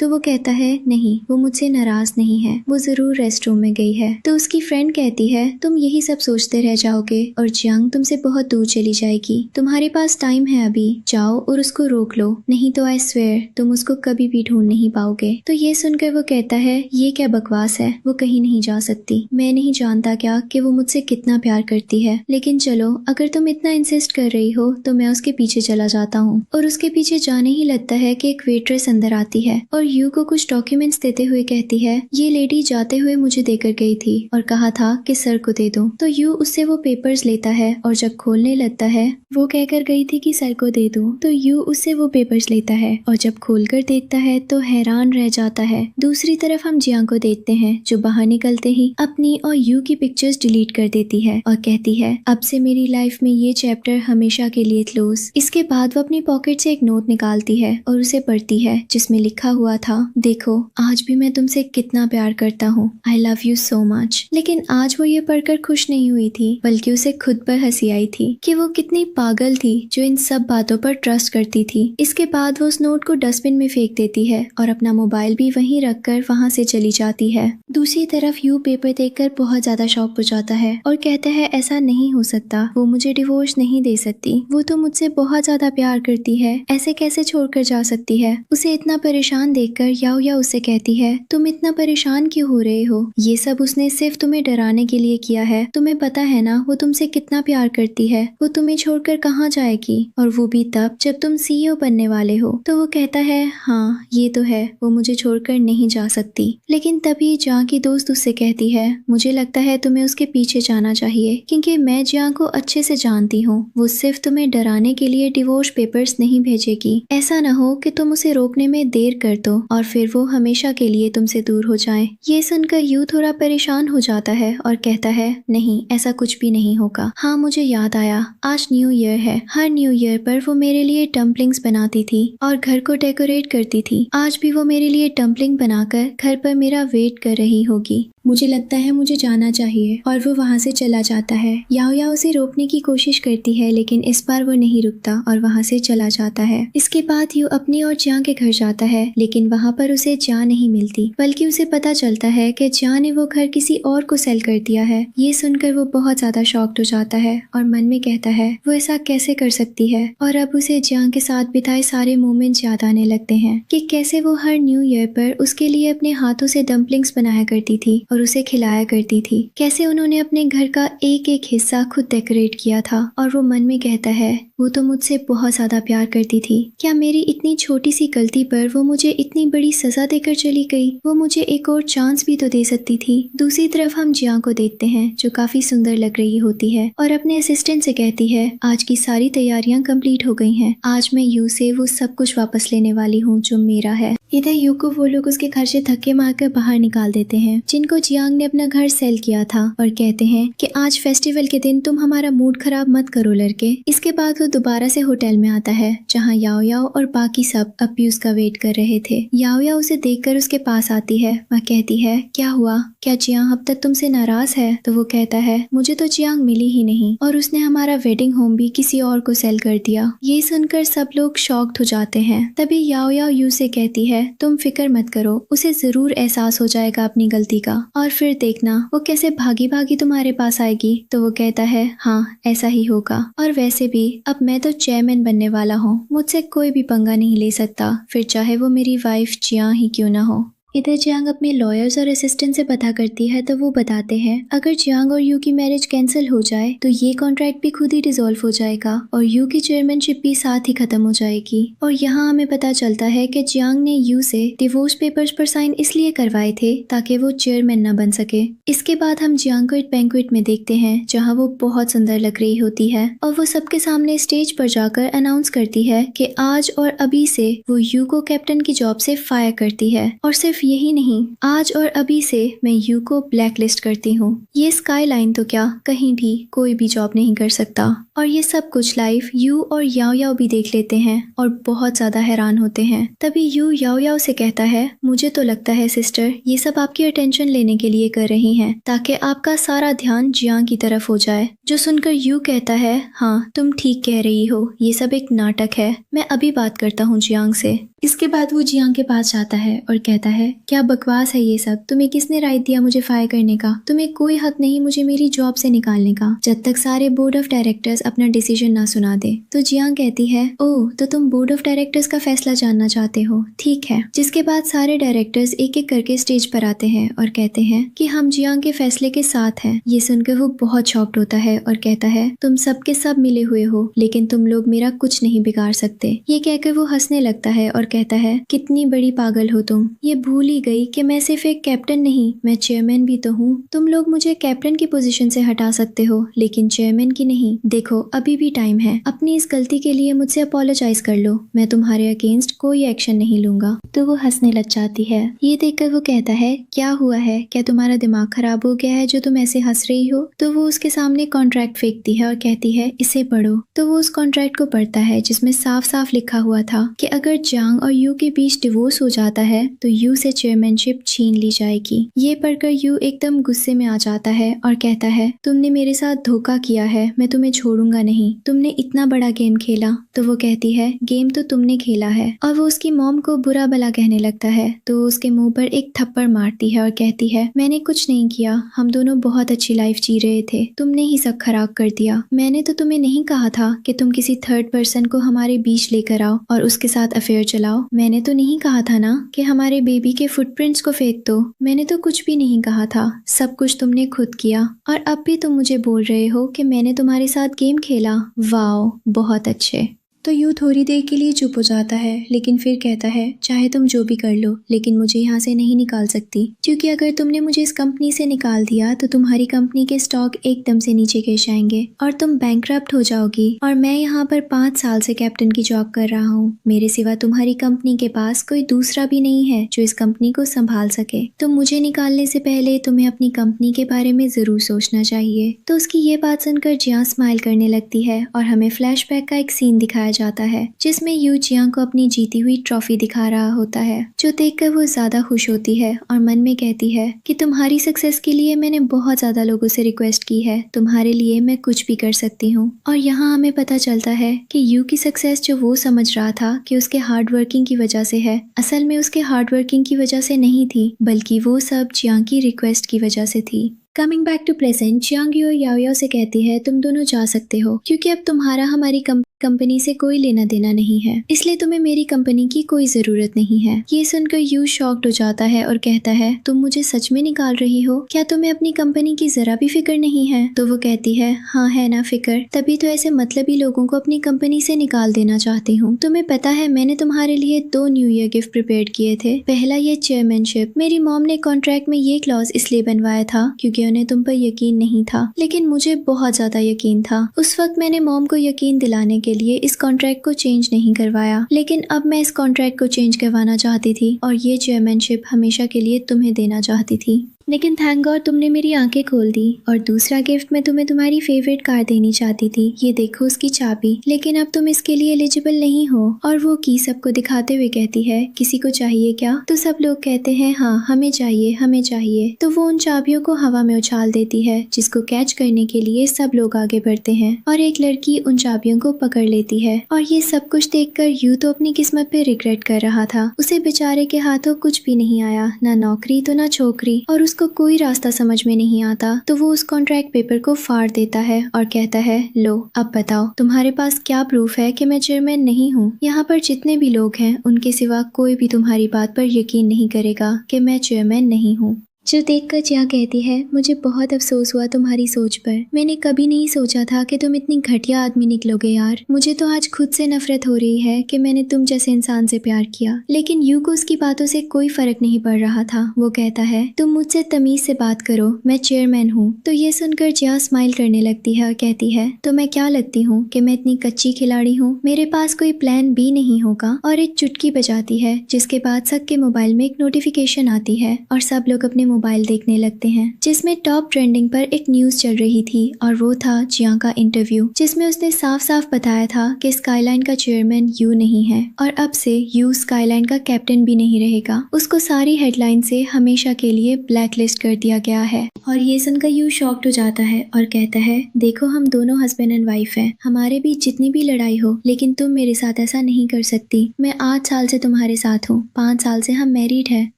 तो वो कहता है, नहीं, वो मुझसे नाराज नहीं है, वो जरूर रेस्ट रूम में गई है। तो उसकी फ्रेंड कहती है, तुम यही सब सोचते रह जाओगे और जियांग तुमसे बहुत दूर चली जाएगी, तुम्हारे पास टाइम है अभी, जाओ और उसको रोक लो, नहीं तो आई स्वेयर तुम उसको कभी भी ढूंढ नहीं पाओगे। तो ये सुनकर वो कहता है, ये क्या बकवास है, वो कहीं नहीं जा सकती, मैं नहीं जानता क्या कि वो मुझसे कितना प्यार करती है, लेकिन चलो अगर तुम इतना इंसिस्ट कर रही हो तो मैं उसके पीछे चला जाता हूँ। और उसके पीछे जाने ही लगता है कि एक वेट्रेस अंदर आती है और यू को कुछ डॉक्यूमेंट्स देते हुए कहती है, ये लेडी जाते हुए मुझे देकर गई थी और कहा था कि सर को दे दो। तो यू उससे वो पेपर्स लेता है और जब खोलने लगता है, वो कहकर गई थी कि सर को दे दूं, तो यू उससे वो पेपर्स लेता है और जब खोलकर देखता है तो हैरान रह जाता है है। दूसरी तरफ हम जियांग को देखते हैं जो बाहर निकलते ही अपनी और यू की पिक्चर्स डिलीट कर देती है और कहती है अब से मेरी लाइफ में ये चैप्टर हमेशा के लिए क्लोज। इसके बाद वो अपनी पॉकेट से एक नोट निकालती है और उसे पढ़ती है जिसमें लिखा हुआ था, देखो आज भी मैं तुमसे कितना प्यार करता हूँ, I love you so much. लेकिन आज वो ये पढ़कर खुश नहीं हुई थी बल्कि उसे खुद पर हंसी आई थी कि वो कितनी पागल थी जो इन सब बातों पर ट्रस्ट करती थी। इसके बाद वो उस नोट को डस्टबिन में फेंक देती है और अपना मोबाइल भी वहीं रखकर वहां से चली जाती है। दूसरी तरफ यू पेपर देखकर बहुत ज्यादा शॉक हो जाता है और कहता है ऐसा नहीं हो सकता, वो मुझे डिवोर्स नहीं दे सकती, वो तो मुझसे बहुत ज्यादा प्यार करती है, ऐसे कैसे छोड़कर जा सकती है। उसे इतना परेशान देखकर याओ याओ उससे कहती है तुम इतना परेशान क्यों हो रहे हो, ये सब उसने सिर्फ तुम्हें डराने के लिए किया है, तुम्हें पता है ना वो तुमसे कितना प्यार करती है, वो तुम्हें छोड़कर कहाँ जाएगी और वो भी तब जब तुम सीईओ बनने वाले हो। तो वो कहता है हाँ ये तो है, वो मुझे छोड़कर नहीं जा सकती। लेकिन तभी जियांग की दोस्त उससे कहती है मुझे लगता है तुम्हें उसके पीछे जाना चाहिए क्योंकि मैं जियांग को अच्छे से जानती हूँ, वो सिर्फ तुम्हें डराने के लिए डिवोर्स पेपर्स नहीं भेजेगी। ऐसा न हो कि तुम उसे रोकने में देर कर दो और फिर वो हमेशा के लिए तुमसे दूर हो जाए। ये सुनकर यू थोड़ा परेशान हो जाता है और कहता है नहीं ऐसा कुछ भी नहीं होगा। हाँ मुझे याद आया, आज न्यू ईयर है, हर न्यू ईयर पर वो मेरे लिए डम्पलिंग्स बनाती थी और घर को डेकोरेट करती थी, आज भी वो मेरे लिए डम्पलिंग बनाकर घर पर मेरा वेट कर रही होगी। मुझे लगता है मुझे जाना चाहिए। और वो वहाँ से चला जाता है। याओ याओ उसे रोकने की कोशिश करती है लेकिन इस बार वो नहीं रुकता और वहाँ से चला जाता है। इसके बाद यू अपनी और जियांग के घर जाता है लेकिन वहाँ पर उसे जियांग नहीं मिलती बल्कि उसे पता चलता है कि जियांग ने वो घर किसी और को सेल कर दिया है। ये सुनकर वो बहुत ज्यादा शॉक्ड हो जाता है और मन में कहता है वो ऐसा कैसे कर सकती है। और अब उसे जियांग के साथ बिताए सारे मोमेंट्स याद आने लगते हैं कि कैसे वो हर न्यू ईयर पर उसके लिए अपने हाथों से डम्पलिंग्स बनाया करती थी और उसे खिलाया करती थी, कैसे उन्होंने अपने घर का एक एक हिस्सा खुद डेकोरेट किया था। और वो मन में कहता है वो तो मुझसे बहुत ज्यादा प्यार करती थी, क्या मेरी इतनी छोटी सी गलती पर वो मुझे इतनी बड़ी सजा देकर चली गई, वो मुझे एक और चांस भी तो दे सकती थी। दूसरी तरफ हम जियांग को देखते हैं जो काफी सुंदर लग रही होती है और अपने असिस्टेंट से कहती है आज की सारी तैयारियां कंप्लीट हो गई हैं, आज मैं यू से वो सब कुछ वापस लेने वाली हूँ जो मेरा है। इधर यू को वो लोग उसके घर से धक्के मारकर बाहर निकाल देते हैं जिनको जियांग ने अपना घर सेल किया था और कहते हैं कि आज फेस्टिवल के दिन तुम हमारा मूड खराब मत करो लड़के। इसके बाद वो दोबारा से होटल में आता है जहाँ याओ याओ और बाकी सब अब भी उसका वेट कर रहे थे। याओ याओ उसे देखकर उसके पास आती है। वह कहती है क्या हुआ, क्या जियांग अब तक तुमसे नाराज है। तो वो कहता है मुझे तो जियांग मिली ही नहीं और उसने हमारा वेडिंग होम भी किसी और को सेल कर दिया। ये सुनकर सब लोग शॉक्ड हो जाते हैं। तभी याओ याओ यू से कहती है तुम फिक्र मत करो, उसे जरूर एहसास हो जाएगा अपनी गलती का और फिर देखना वो कैसे भागी भागी तुम्हारे पास आएगी। तो वो कहता है हाँ ऐसा ही होगा और वैसे भी अब मैं तो चेयरमैन बनने वाला हूँ, मुझसे कोई भी पंगा नहीं ले सकता, फिर चाहे वो मेरी वाइफ जियांग ही क्यों ना हो। इधर जियांग अपने लॉयर्स और असिस्टेंट से पता करती है तो वो बताते हैं अगर जियांग और यू की मैरिज कैंसिल हो जाए तो ये कॉन्ट्रैक्ट भी खुद ही डिसॉल्व हो जाएगा और यू की चेयरमैनशिप भी साथ ही खत्म हो जाएगी। और यहाँ हमें पता चलता है कि जियांग ने यू से डिवोर्स पेपर्स पर साइन इसलिए करवाए थे ताकि वो चेयरमैन न बन सके। इसके बाद हम जियांग को एक बैंक्वेट में देखते हैं जहाँ वो बहुत सुंदर लग रही होती है और वो सबके सामने स्टेज पर जाकर अनाउंस करती है कि आज और अभी से वो यू को कैप्टन की जॉब से फायर करती है और सिर्फ यही नहीं, आज और अभी से मैं यू को ब्लैक लिस्ट करती हूँ। ये स्काईलाइन तो क्या कहीं भी कोई भी जॉब नहीं कर सकता। और ये सब कुछ लाइव यू और याओ याओ भी देख लेते हैं और बहुत ज्यादा हैरान होते हैं। तभी यू याओ याओ से कहता है मुझे तो लगता है सिस्टर ये सब आपकी अटेंशन लेने के लिए कर रही हैं ताकि आपका सारा ध्यान जियांग की तरफ हो जाए। जो सुनकर यू कहता है हाँ तुम ठीक कह रही हो, ये सब एक नाटक है, मैं अभी बात करता हूँ जियांग से। इसके बाद वो जियांग के पास जाता है और कहता है क्या बकवास है ये सब, तुम्हें किसने राइट दिया मुझे फायर करने का, तुम्हें कोई हक नहीं मुझे मेरी जॉब से निकालने का जब तक सारे बोर्ड ऑफ डायरेक्टर्स अपना डिसीजन ना सुना दे। तो जियांग कहती है ओह तो तुम बोर्ड ऑफ डायरेक्टर्स का फैसला जानना चाहते हो, ठीक है। जिसके बाद सारे डायरेक्टर्स एक एक करके स्टेज पर आते हैं और कहते हैं कि हम जियांग के फैसले के साथ हैं। ये सुनकर वो बहुत शॉक्ड होता है और कहता है तुम सब के सब मिले हुए हो लेकिन तुम लोग मेरा कुछ नहीं बिगाड़ सकते। ये कहकर वो हंसने लगता है और कहता है कितनी बड़ी पागल हो तुम, ये भूल ही गई कि मैं सिर्फ एक कैप्टन नहीं, मैं चेयरमैन भी तो हूँ। तुम लोग मुझे कैप्टन की पोजीशन से हटा सकते हो लेकिन चेयरमैन की नहीं। देखो अभी भी टाइम है, अपनी इस गलती के लिए मुझसे अपोलोजाइज कर लो, मैं तुम्हारे अगेंस्ट कोई एक्शन नहीं लूंगा। तो वो हंसने लग जाती है। ये देखकर वो कहता है क्या हुआ है, क्या तुम्हारा दिमाग खराब हो गया है जो तुम ऐसे हंस रही हो। तो वो उसके सामने कॉन्ट्रैक्ट फेंकती है और कहती है इसे पढ़ो। तो वो उस कॉन्ट्रैक्ट को पढ़ता है जिसमें साफ साफ लिखा हुआ था कि अगर जांग और यू के बीच डिवोर्स हो जाता है तो यू से चेयरमैनशिप छीन ली जाएगी। ये पढ़कर यू एकदम गुस्से में आ जाता है और कहता है तुमने मेरे साथ धोखा किया है, मैं तुम्हें छोड़ूंगा नहीं, तुमने इतना बड़ा गेम खेला। तो वो कहती है गेम तो तुमने खेला है, और वो उसकी मॉम को बुरा भला कहने लगता है। तो वो उसके मुंह पर एक थप्पड़ मारती है और कहती है मैंने कुछ नहीं किया, हम दोनों बहुत अच्छी लाइफ जी रहे थे, तुमने ही सब खराब कर दिया। मैंने तो तुम्हें नहीं कहा था कि तुम किसी थर्ड पर्सन को हमारे बीच लेकर आओ और उसके साथ अफेयर चलाओ। मैंने तो नहीं कहा था ना कि हमारे बेबी के फुटप्रिंट्स को फेंक दो। मैंने तो कुछ भी नहीं कहा था, सब कुछ तुमने खुद किया, और अब भी तुम मुझे बोल रहे हो कि मैंने तुम्हारे साथ गेम खेला। वाओ, बहुत अच्छे। तो यू थोड़ी देर के लिए चुप हो जाता है, लेकिन फिर कहता है चाहे तुम जो भी कर लो लेकिन मुझे यहाँ से नहीं निकाल सकती, क्योंकि अगर तुमने मुझे इस कंपनी से निकाल दिया तो तुम्हारी कंपनी के स्टॉक एकदम से नीचे गिर जाएंगे और तुम बैंकरप्ट हो जाओगी। और मैं यहाँ पर 5 साल से कैप्टन की जॉब कर रहा हूँ, मेरे सिवा तुम्हारी कंपनी के पास कोई दूसरा भी नहीं है जो इस कंपनी को संभाल सके। तो मुझे निकालने से पहले तुम्हें अपनी कंपनी के बारे में जरूर सोचना चाहिए। तो उसकी ये बात सुनकर जियां स्माइल करने लगती है और हमें फ्लैशबैक का एक सीन दिखाया जाता है जिसमें यू जियांग को अपनी जीती हुई ट्रॉफी दिखा रहा होता है, जो देखकर वो ज्यादा खुश होती है और मन में कहती है कि तुम्हारी सक्सेस के लिए मैंने बहुत ज्यादा लोगों से रिक्वेस्ट की है, तुम्हारे लिए मैं कुछ भी कर सकती हूँ। और यहाँ हमें पता चलता है कि यू की सक्सेस जो वो समझ रहा था कि उसके हार्ड वर्किंग की वजह से है, असल में उसके हार्ड वर्किंग की वजह से नहीं थी, बल्कि वो सब जियांग की रिक्वेस्ट की वजह से थी। Coming back to present, Jiang Yo Yao से कहती है तुम दोनों जा सकते हो, क्योंकि अब तुम्हारा हमारी कंपनी से कोई लेना देना नहीं है, इसलिए तुम्हें मेरी कंपनी की कोई जरूरत नहीं है। ये सुनकर यू शॉक्ड हो जाता है और कहता है तुम मुझे सच में निकाल रही हो, क्या तुम्हें अपनी कंपनी की जरा भी फिक्र नहीं है। तो वो कहती है हाँ है ना फिक्र, तभी तो ऐसे मतलबी लोगों को अपनी कंपनी से निकाल देना चाहती हूँ। तुम्हें पता है मैंने तुम्हारे लिए 2 न्यू ईयर गिफ्ट प्रिपेयर किए थे। पहला ये चेयरमैनशिप, मेरी मॉम ने कॉन्ट्रैक्ट में ये क्लॉज इसलिए बनवाया था क्योंकि उन्हें तुम पर यकीन नहीं था, लेकिन मुझे बहुत ज्यादा यकीन था। उस वक्त मैंने मॉम को यकीन दिलाने के लिए इस कॉन्ट्रैक्ट को चेंज नहीं करवाया, लेकिन अब मैं इस कॉन्ट्रैक्ट को चेंज करवाना चाहती थी और ये चेयरमैनशिप हमेशा के लिए तुम्हें देना चाहती थी। लेकिन थैंक गॉड तुमने मेरी आंखें खोल दी, और दूसरा गिफ्ट मैं तुम्हें तुम्हारी फेवरेट कार देनी चाहती थी, ये देखो उसकी चाबी, लेकिन अब तुम इसके लिए एलिजिबल नहीं हो। और वो की सबको दिखाते हुए कहती है किसी को चाहिए क्या। तो सब लोग कहते हैं हाँ हमें चाहिए हमें चाहिए। तो वो उन चाबियों को हवा में उछाल देती है, जिसको कैच करने के लिए सब लोग आगे बढ़ते हैं और एक लड़की उन चाबियों को पकड़ लेती है। और ये सब कुछ देखकर यू तो अपनी किस्मत पे रिग्रेट कर रहा था, उसे बेचारे के हाथों कुछ भी नहीं आया, ना नौकरी तो ना छोकरी, और उसको कोई रास्ता समझ में नहीं आता। तो वो उस कॉन्ट्रैक्ट पेपर को फाड़ देता है और कहता है लो अब बताओ तुम्हारे पास क्या प्रूफ है कि मैं चेयरमैन नहीं हूँ। यहाँ पर जितने भी लोग हैं उनके सिवा कोई भी तुम्हारी बात पर यकीन नहीं करेगा कि मैं चेयरमैन नहीं हूँ। जो देखकर जिया कहती है मुझे बहुत अफसोस हुआ तुम्हारी सोच पर, मैंने कभी नहीं सोचा था कि तुम इतनी घटिया आदमी निकलोगे यार। मुझे तो आज खुद से नफरत हो रही है कि मैंने तुम जैसे इंसान से प्यार किया। लेकिन यू को उसकी बातों से कोई फर्क नहीं पड़ रहा था। वो कहता है तुम मुझसे तमीज से बात करो, मैं चेयरमैन हूँ। तो ये सुनकर जिया स्माइल करने लगती है और कहती है तो मैं क्या लगती हूँ कि मैं इतनी कच्ची खिलाड़ी हूँ, मेरे पास कोई प्लान भी नहीं होगा। और एक चुटकी बजाती है जिसके बाद सबके मोबाइल में एक नोटिफिकेशन आती है और सब लोग अपने मोबाइल देखने लगते हैं, जिसमें टॉप ट्रेंडिंग पर एक न्यूज चल रही थी और वो था जिया का इंटरव्यू, जिसमें उसने साफ साफ बताया था कि स्काईलाइन का चेयरमैन यू नहीं है और अब से यू स्काईलाइन का कैप्टन भी नहीं रहेगा। उसको सारी हेडलाइन से हमेशा के लिए ब्लैक लिस्ट कर दिया गया है। और ये सुनकर यू शॉक्ड हो जाता है और कहता है देखो हम दोनों हस्बैंड एंड वाइफ हैं, हमारे बीच जितनी भी लड़ाई हो, लेकिन तुम मेरे साथ ऐसा नहीं कर सकती। मैं 8 साल से तुम्हारे साथ हूँ, 5 साल से हम मैरिड है,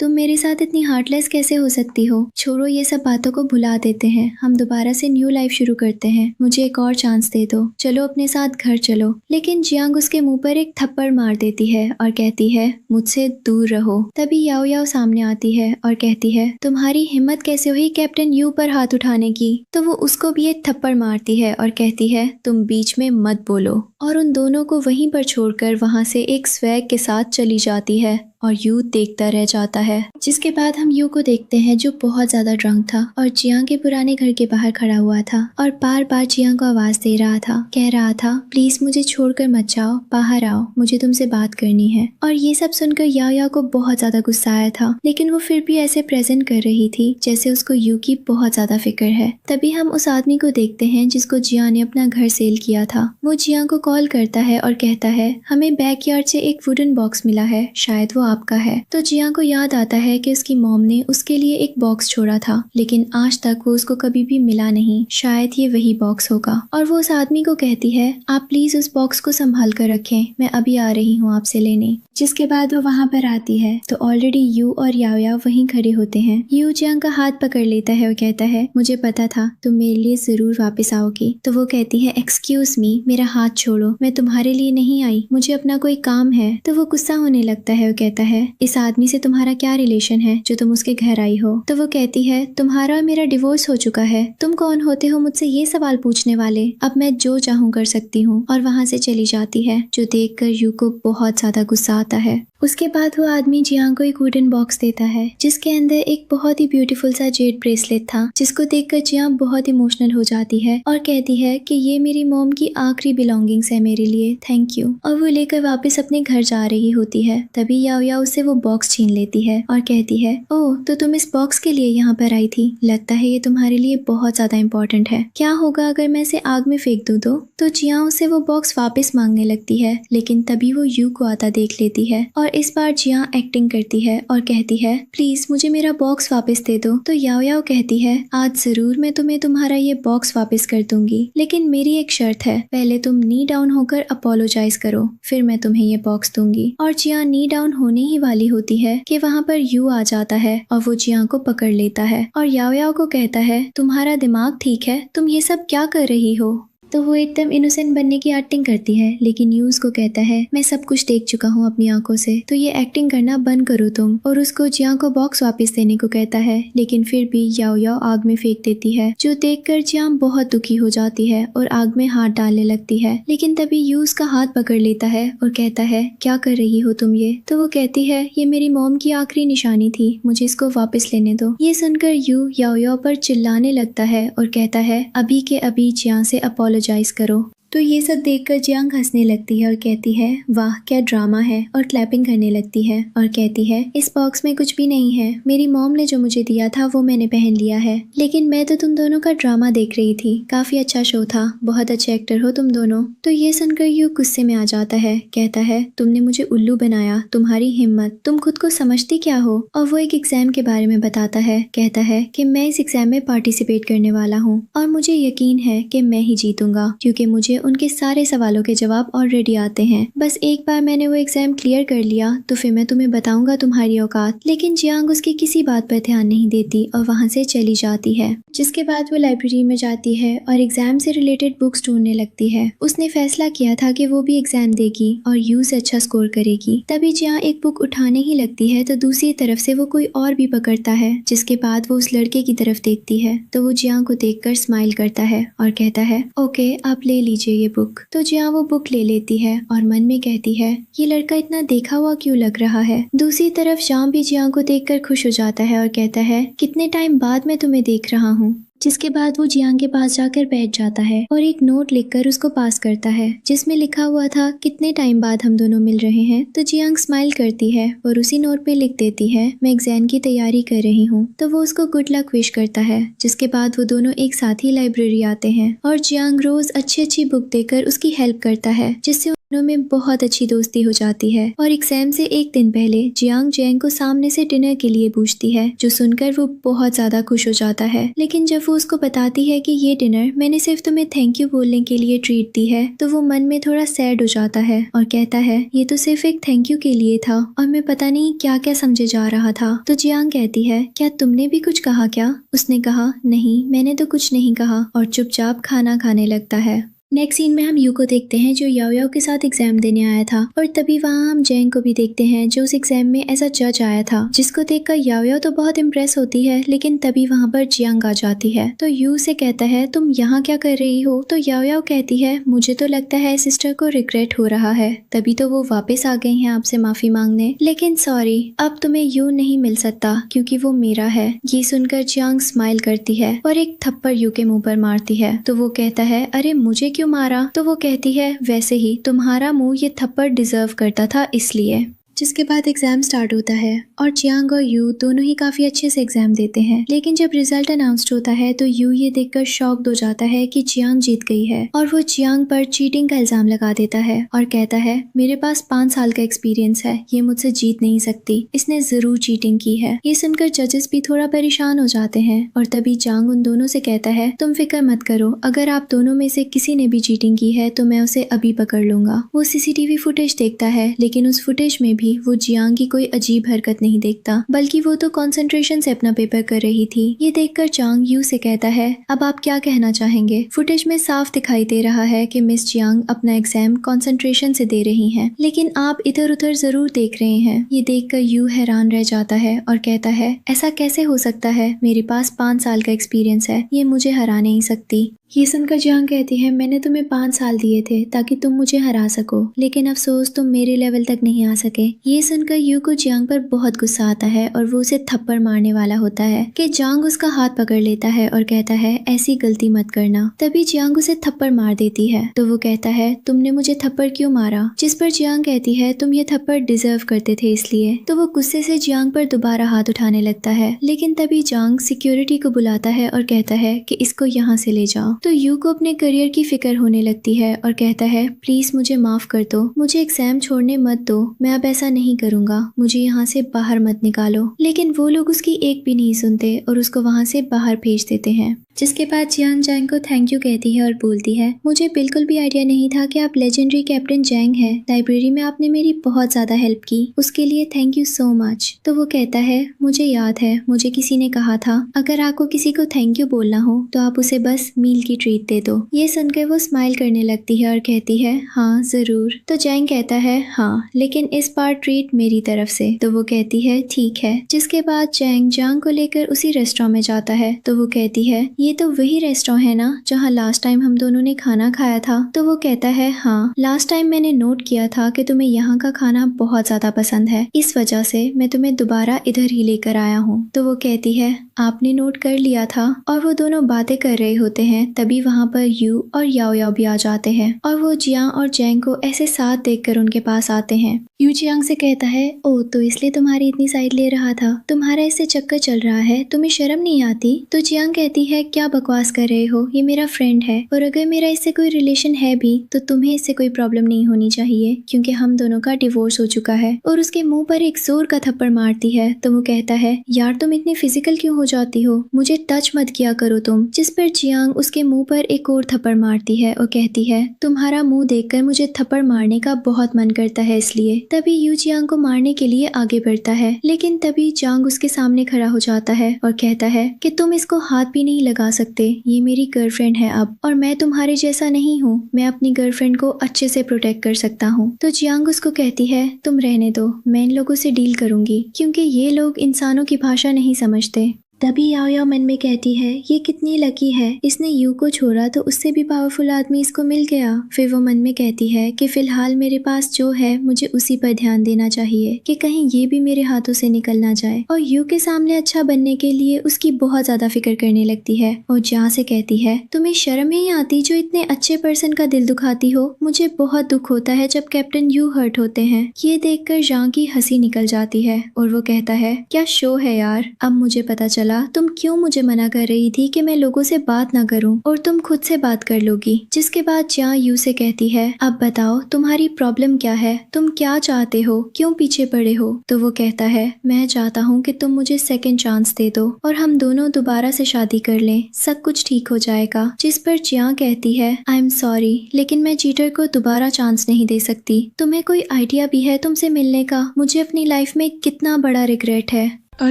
तुम मेरे साथ इतनी हार्टलेस कैसे हो सकती सकती हो। छोड़ो ये सब बातों को भुला देते हैं, हम दोबारा से न्यू लाइफ शुरू करते हैं। मुझे एक और चांस दे दो, चलो अपने साथ घर चलो। लेकिन जियांग उसके मुंह पर एक थप्पड़ मार देती है और कहती है मुझसे दूर रहो। तभी याओ याओ सामने आती है और कहती है तुम्हारी हिम्मत कैसे हुई कैप्टन यू पर हाथ उठाने की। तो वो उसको भी एक थप्पड़ मारती है और कहती है तुम बीच में मत बोलो, और उन दोनों को वहीं पर छोड़कर वहां से एक स्वैग के साथ चली जाती है और यू देखता रह जाता है। जिसके बाद हम यू को देखते हैं जो बहुत ज्यादा ड्रंक था और जियांग के पुराने घर के बाहर खड़ा हुआ था और बार बार जियांग को आवाज दे रहा था, कह रहा था प्लीज मुझे छोड़कर मत जाओ, बाहर आओ, मुझे तुमसे बात करनी है। और ये सब सुनकर याओ याओ को बहुत ज्यादा गुस्सा आया था, लेकिन वो फिर भी ऐसे प्रेजेंट कर रही थी जैसे उसको यू की बहुत ज्यादा फिक्र है। तभी हम उस आदमी को देखते हैं जिसको जियांग ने अपना घर सेल किया था। वो जियांग को कॉल करता है और कहता है हमें बैकयार्ड से एक वुडन बॉक्स मिला है, शायद वो आपका है। तो जियांग को याद आता है कि उसकी मॉम ने उसके लिए एक बॉक्स छोड़ा था, लेकिन आज तक वो उसको कभी भी मिला नहीं, शायद ये वही बॉक्स होगा। और वो उस आदमी को कहती है आप प्लीज उस बॉक्स को संभाल कर रखें, मैं अभी आ रही हूँ आपसे लेने। जिसके बाद वो वहाँ पर आती है तो ऑलरेडी यू और याओ याओ वहीं खड़े होते हैं। यू जियांग का हाथ पकड़ लेता है और कहता है मुझे पता था तुम मेरे लिए जरूर वापस आओगी। तो वो कहती है एक्सक्यूज मी, मेरा हाथ छोड़ो, मैं तुम्हारे लिए नहीं आई, मुझे अपना कोई काम है। तो वो गुस्सा होने लगता है और कहता है इस आदमी से तुम्हारा क्या रिलेशन है जो तुम उसके घर आई हो। तो वो कहती है तुम्हारा और मेरा डिवोर्स हो चुका है, तुम कौन होते हो मुझसे ये सवाल पूछने वाले, अब मैं जो चाहूँ कर सकती हूँ। और वहाँ से चली जाती है, जो देखकर यू को बहुत ज्यादा गुस्सा आता है। उसके बाद वो आदमी जियांग को एक वुडन बॉक्स देता है जिसके अंदर एक बहुत ही ब्यूटीफुल सा जेड ब्रेसलेट था, जिसको देखकर जियांग बहुत इमोशनल हो जाती है और कहती है कि ये मेरी मॉम की आखिरी बिलोंगिंग्स है मेरे लिए, थैंक यू। और वो लेकर वापस अपने घर जा रही होती है। तभी याओ याओ उससे वो बॉक्स छीन लेती है और कहती है ओह तो तुम इस बॉक्स के लिए यहाँ पर आई थी, लगता है ये तुम्हारे लिए बहुत ज्यादा इम्पोर्टेंट है, क्या होगा अगर मैं इसे आग में फेंक दूँ तो जियांग उससे वो बॉक्स वापस मांगने लगती है, लेकिन तभी वो यू को आता देख लेती है और इस बार जियांग एक्टिंग करती है और कहती है प्लीज मुझे मेरा बॉक्स वापस दे दो। तो याओ याओ कहती है आज जरूर मैं तुम्हें तुम्हारा ये बॉक्स वापस कर दूंगी, लेकिन मेरी एक शर्त है, पहले तुम नी डाउन होकर अपोलोजाइज करो, फिर मैं तुम्हें ये बॉक्स दूंगी। और जियांग नी डाउन होने ही वाली होती है कि वहाँ पर यू आ जाता है और वो जियांग को पकड़ लेता है और याओ याओ को कहता है तुम्हारा दिमाग ठीक है, तुम ये सब क्या कर रही हो। तो वो एकदम इनोसेंट बनने की एक्टिंग करती है, लेकिन यू उसको कहता है मैं सब कुछ देख चुका हूँ अपनी आंखों से, तो ये एक्टिंग करना बंद करो तुम। और उसको जियांग को बॉक्स वापस देने को कहता है, लेकिन फिर भी याओ याओ आग में फेंक देती है, जो देखकर जियांग बहुत दुखी हो जाती है और आग में हाथ डालने लगती है। लेकिन तभी यू उसका हाथ पकड़ लेता है और कहता है क्या कर रही हो तुम ये। तो वो कहती है ये मेरी मॉम की आखिरी निशानी थी, मुझे इसको वापस लेने दो। ये सुनकर यू याओ याओ पर चिल्लाने लगता है और कहता है अभी के अभी जियांग से अपोलोजाइज करो। तो ये सब देखकर जियांग हंसने लगती है और कहती है वाह क्या ड्रामा है, और क्लैपिंग करने लगती है और कहती है इस बॉक्स में कुछ भी नहीं है, मेरी मॉम ने जो मुझे दिया था वो मैंने पहन लिया है, लेकिन मैं तो तुम दोनों का ड्रामा देख रही थी, काफी अच्छा शो था, बहुत अच्छे एक्टर हो तुम दोनों। तो ये सुनकर यू गुस्से में आ जाता है, कहता है तुमने मुझे उल्लू बनाया, तुम्हारी हिम्मत, तुम खुद को समझती क्या हो। और वो एक एग्जाम के बारे में बताता है, कहता है कि मैं इस एग्जाम में पार्टिसिपेट करने वाला हूँ और मुझे यकीन है कि मैं ही जीतूंगा, क्योंकि मुझे उनके सारे सवालों के जवाब ऑलरेडी आते हैं, बस एक बार मैंने वो एग्जाम क्लियर कर लिया तो फिर मैं तुम्हें बताऊंगा तुम्हारी औकात। लेकिन जियांग उसकी किसी बात पर ध्यान नहीं देती और वहाँ से चली जाती है। जिसके बाद वो लाइब्रेरी में जाती है और एग्जाम से रिलेटेड बुक्स ढूंढने लगती है। उसने फैसला किया था कि वो भी एग्जाम देगी और यू से अच्छा स्कोर करेगी। तभी जियांग एक बुक उठाने ही लगती है तो दूसरी तरफ से वो कोई और भी पकड़ता है, जिसके बाद वो उस लड़के की तरफ देखती है तो वो जियांग को देखकर स्माइल करता है और कहता है ओके आप ले लीजिए ये बुक। तो जियांग वो बुक ले लेती है और मन में कहती है ये लड़का इतना देखा हुआ क्यों लग रहा है। दूसरी तरफ शाम भी जियांग को देखकर खुश हो जाता है और कहता है कितने टाइम बाद मैं तुम्हें देख रहा हूँ। जिसके बाद वो जियांग के पास जाकर बैठ जाता है और एक नोट लिखकर उसको पास करता है, जिसमें लिखा हुआ था कितने टाइम बाद हम दोनों मिल रहे हैं। तो जियांग स्माइल करती है और उसी नोट में लिख देती है मैं एग्जाम की तैयारी कर रही हूँ। तो वो उसको गुड लक विश करता है। जिसके बाद वो दोनों एक साथ ही लाइब्रेरी आते हैं और जियांग रोज अच्छी बुक देकर उसकी हेल्प करता है, जिससे दोनों में बहुत अच्छी दोस्ती हो जाती है। और एग्जाम से एक दिन पहले जियांग को सामने से डिनर के लिए पूछती है, जो सुनकर वो बहुत ज्यादा खुश हो जाता है। लेकिन जब जब वो उसको बताती है कि ये डिनर मैंने सिर्फ तुम्हें थैंक यू बोलने के लिए ट्रीट दी है, तो वो मन में थोड़ा सैड हो जाता है और कहता है ये तो सिर्फ एक थैंक यू के लिए था और मैं पता नहीं क्या क्या समझे जा रहा था। तो जियांग कहती है क्या तुमने भी कुछ कहा क्या? उसने कहा नहीं, मैंने तो कुछ नहीं कहा, और चुपचाप खाना खाने लगता है। नेक्स्ट सीन में हम यू को देखते हैं जो याओ याओ के साथ एग्जाम देने आया था, और तभी वहाँ हम जैंग को भी देखते हैं जो उस एग्जाम में एज अ जज आया था, जिसको देखकर याओ याओ तो बहुत इम्प्रेस होती है, लेकिन तभी वहाँ पर जियांग आ जाती है। तो यू से कहता है तुम यहाँ क्या कर रही हो? तो याओ याओ कहती है मुझे तो लगता है सिस्टर को रिग्रेट हो रहा है, तभी तो वो वापस आ गई हैं आपसे माफी मांगने, लेकिन सॉरी अब तुम्हें यू नहीं मिल सकता क्योंकि वो मेरा है। ये सुनकर जियांग स्माइल करती है और एक थप्पड़ यू के मुंह पर मारती है। तो वो कहता है अरे मुझे क्यों मारा? तो वो कहती है वैसे ही तुम्हारा मुंह ये थप्पड़ डिजर्व करता था इसलिए। जिसके बाद एग्जाम स्टार्ट होता है और जियांग और यू दोनों ही काफी अच्छे से एग्जाम देते हैं, लेकिन जब रिजल्ट अनाउंस्ड होता है तो यू ये देखकर शॉक्ड हो जाता है कि जियांग जीत गई है, और वो जियांग पर चीटिंग का इल्जाम लगा देता है और कहता है मेरे पास 5 साल का एक्सपीरियंस है, ये मुझसे जीत नहीं सकती, इसने जरूर चीटिंग की है। ये सुनकर जजेस भी थोड़ा परेशान हो जाते हैं, और तभी जियांग उन दोनों से कहता है तुम फिक्र मत करो, अगर आप दोनों में से किसी ने भी चीटिंग की है तो मैं उसे अभी पकड़ लूंगा। वो सीसीटीवी फुटेज देखता है, लेकिन उस फुटेज में भी वो जियांग की कोई अजीब हरकत नहीं देखता, बल्कि वो तो कंसंट्रेशन से अपना पेपर कर रही थी। ये देखकर चांग यू से कहता है अब आप क्या कहना चाहेंगे? फुटेज में साफ दिखाई दे रहा है कि मिस जियांग अपना एग्जाम कंसंट्रेशन से दे रही हैं, लेकिन आप इधर उधर जरूर देख रहे हैं। ये देखकर यू हैरान रह जाता है और कहता है ऐसा कैसे हो सकता है, मेरे पास 5 साल का एक्सपीरियंस है, ये मुझे हरा नहीं सकती। ये सुनकर जियांग कहती है मैंने तुम्हें 5 साल दिए थे ताकि तुम मुझे हरा सको, लेकिन अफसोस तुम मेरे लेवल तक नहीं आ सके। ये सुनकर यू को जियांग पर बहुत गुस्सा आता है और वो उसे थप्पड़ मारने वाला होता है कि जियांग उसका हाथ पकड़ लेता है और कहता है ऐसी गलती मत करना। तभी जियांग उसे थप्पड़ मार देती है। तो वो कहता है तुमने मुझे थप्पड़ क्यों मारा? जिस पर जियांग कहती है तुम ये थप्पड़ डिजर्व करते थे इसलिए। तो वो गुस्से से जियांग पर दोबारा हाथ उठाने लगता है, लेकिन तभी जियांग सिक्योरिटी को बुलाता है और कहता है कि इसको यहाँ से ले जाओ। तो यू को अपने करियर की फिक्र होने लगती है और कहता है प्लीज मुझे माफ कर दो, मुझे एग्जाम छोड़ने मत दो, मैं अब ऐसा नहीं करूंगा, मुझे यहाँ से बाहर मत निकालो। लेकिन वो लोग उसकी एक भी नहीं सुनते और उसको वहाँ से बाहर भेज देते हैं। जिसके बाद जियांग जैंग को थैंक यू कहती है और बोलती है मुझे बिल्कुल भी आइडिया नहीं था कि आप लेजेंडरी कैप्टन जैंग हैं, लाइब्रेरी में आपने मेरी बहुत ज्यादा हेल्प की, उसके लिए थैंक यू सो मच। तो वो कहता है मुझे याद है मुझे किसी ने कहा था अगर आपको किसी को थैंक यू बोलना हो तो आप उसे बस मील की ट्रीट दे दो। ये सुनकर वो स्माइल करने लगती है और कहती है हाँ जरूर। तो जैंग कहता है हाँ, लेकिन इस बार ट्रीट मेरी तरफ से। तो वो कहती है ठीक है। जिसके बाद जैंग जांग को लेकर उसी रेस्टोरेंट में जाता है। तो वो कहती है ये तो वही रेस्टोरेंट है ना जहाँ लास्ट टाइम हम दोनों ने खाना खाया था? तो वो कहता है हाँ, लास्ट टाइम मैंने नोट किया था कि तुम्हें यहाँ का खाना बहुत ज्यादा पसंद है, इस वजह से मैं तुम्हें दोबारा इधर ही लेकर आया हूँ। तो वो कहती है आपने नोट कर लिया था। और वो दोनों बातें कर रहे होते हैं, तभी वहाँ पर यू और याओ याओ भी आ जाते हैं और वो जियांग और जैंग को ऐसे साथ देखकर उनके पास आते हैं। यू जियांग से कहता है ओ तो इसलिए तुम्हारी इतनी साइड ले रहा था, तुम्हारा इससे चक्कर चल रहा है, तुम्हें शर्म नहीं आती? तो जियांग कहती है क्या बकवास कर रहे हो, ये मेरा फ्रेंड है और अगर मेरा इससे कोई रिलेशन है भी तो तुम्हें इससे कोई प्रॉब्लम नहीं होनी चाहिए क्योंकि हम दोनों का डिवोर्स हो चुका है। और उसके मुंह पर एक जोर का थप्पड़ मारती है। तो वो कहता है यार तुम इतनी फिजिकल क्यों हो जाती हो, मुझे टच मत किया करो तुम। जिस पर जियांग उसके मुंह पर एक और थप्पड़ मारती है और कहती है तुम्हारा मुंह देखकर मुझे थप्पड़ मारने का बहुत मन करता है इसलिए। तभी यू जियांग को मारने के लिए आगे बढ़ता है, लेकिन तभी जियांग उसके सामने खड़ा हो जाता है और कहता है कि तुम इसको हाथ भी नहीं लगा सकते, ये मेरी गर्लफ्रेंड है अब, और मैं तुम्हारे जैसा नहीं हूँ, मैं अपनी गर्लफ्रेंड को अच्छे से प्रोटेक्ट कर सकता हूँ। तो जियांग उसको कहती है तुम रहने दो, मैं इन लोगों से डील करूंगी क्योंकि ये लोग इंसानों की भाषा नहीं समझते। तभी याओ याओ मन में कहती है ये कितनी लकी है, इसने यू को छोड़ा तो उससे भी पावरफुल आदमी इसको मिल गया। फिर वो मन में कहती है कि फिलहाल मेरे पास जो है मुझे उसी पर ध्यान देना चाहिए कि कहीं ये भी मेरे हाथों से निकल ना जाए। और यू के सामने अच्छा बनने के लिए उसकी बहुत ज्यादा फिक्र करने लगती है और जहाँ से कहती है तुम्हें शर्म नहीं आती जो इतने अच्छे पर्सन का दिल दुखाती हो, मुझे बहुत दुख होता है जब कैप्टन यू हर्ट होते हैं। ये देखकर जहाँ की हंसी निकल जाती है और वो कहता है क्या शो है यार, अब मुझे पता चला चला तुम क्यों मुझे मना कर रही थी कि मैं लोगों से बात ना करूं और तुम खुद से बात कर लोगी। जिसके बाद जियांग यू से कहती है अब बताओ तुम्हारी प्रॉब्लम क्या है, तुम क्या चाहते हो, क्यों पीछे पड़े हो। तो वो कहता है मैं चाहता हूँ कि तुम मुझे सेकंड चांस दे दो और हम दोनों दोबारा से शादी कर लें, सब कुछ ठीक हो जाएगा। जिस पर जियांग कहती है आई एम सॉरी लेकिन मैं चीटर को दोबारा चांस नहीं दे सकती। तुम्हें कोई आइडिया भी है तुमसे मिलने का, मुझे अपनी लाइफ में कितना बड़ा रिग्रेट है। और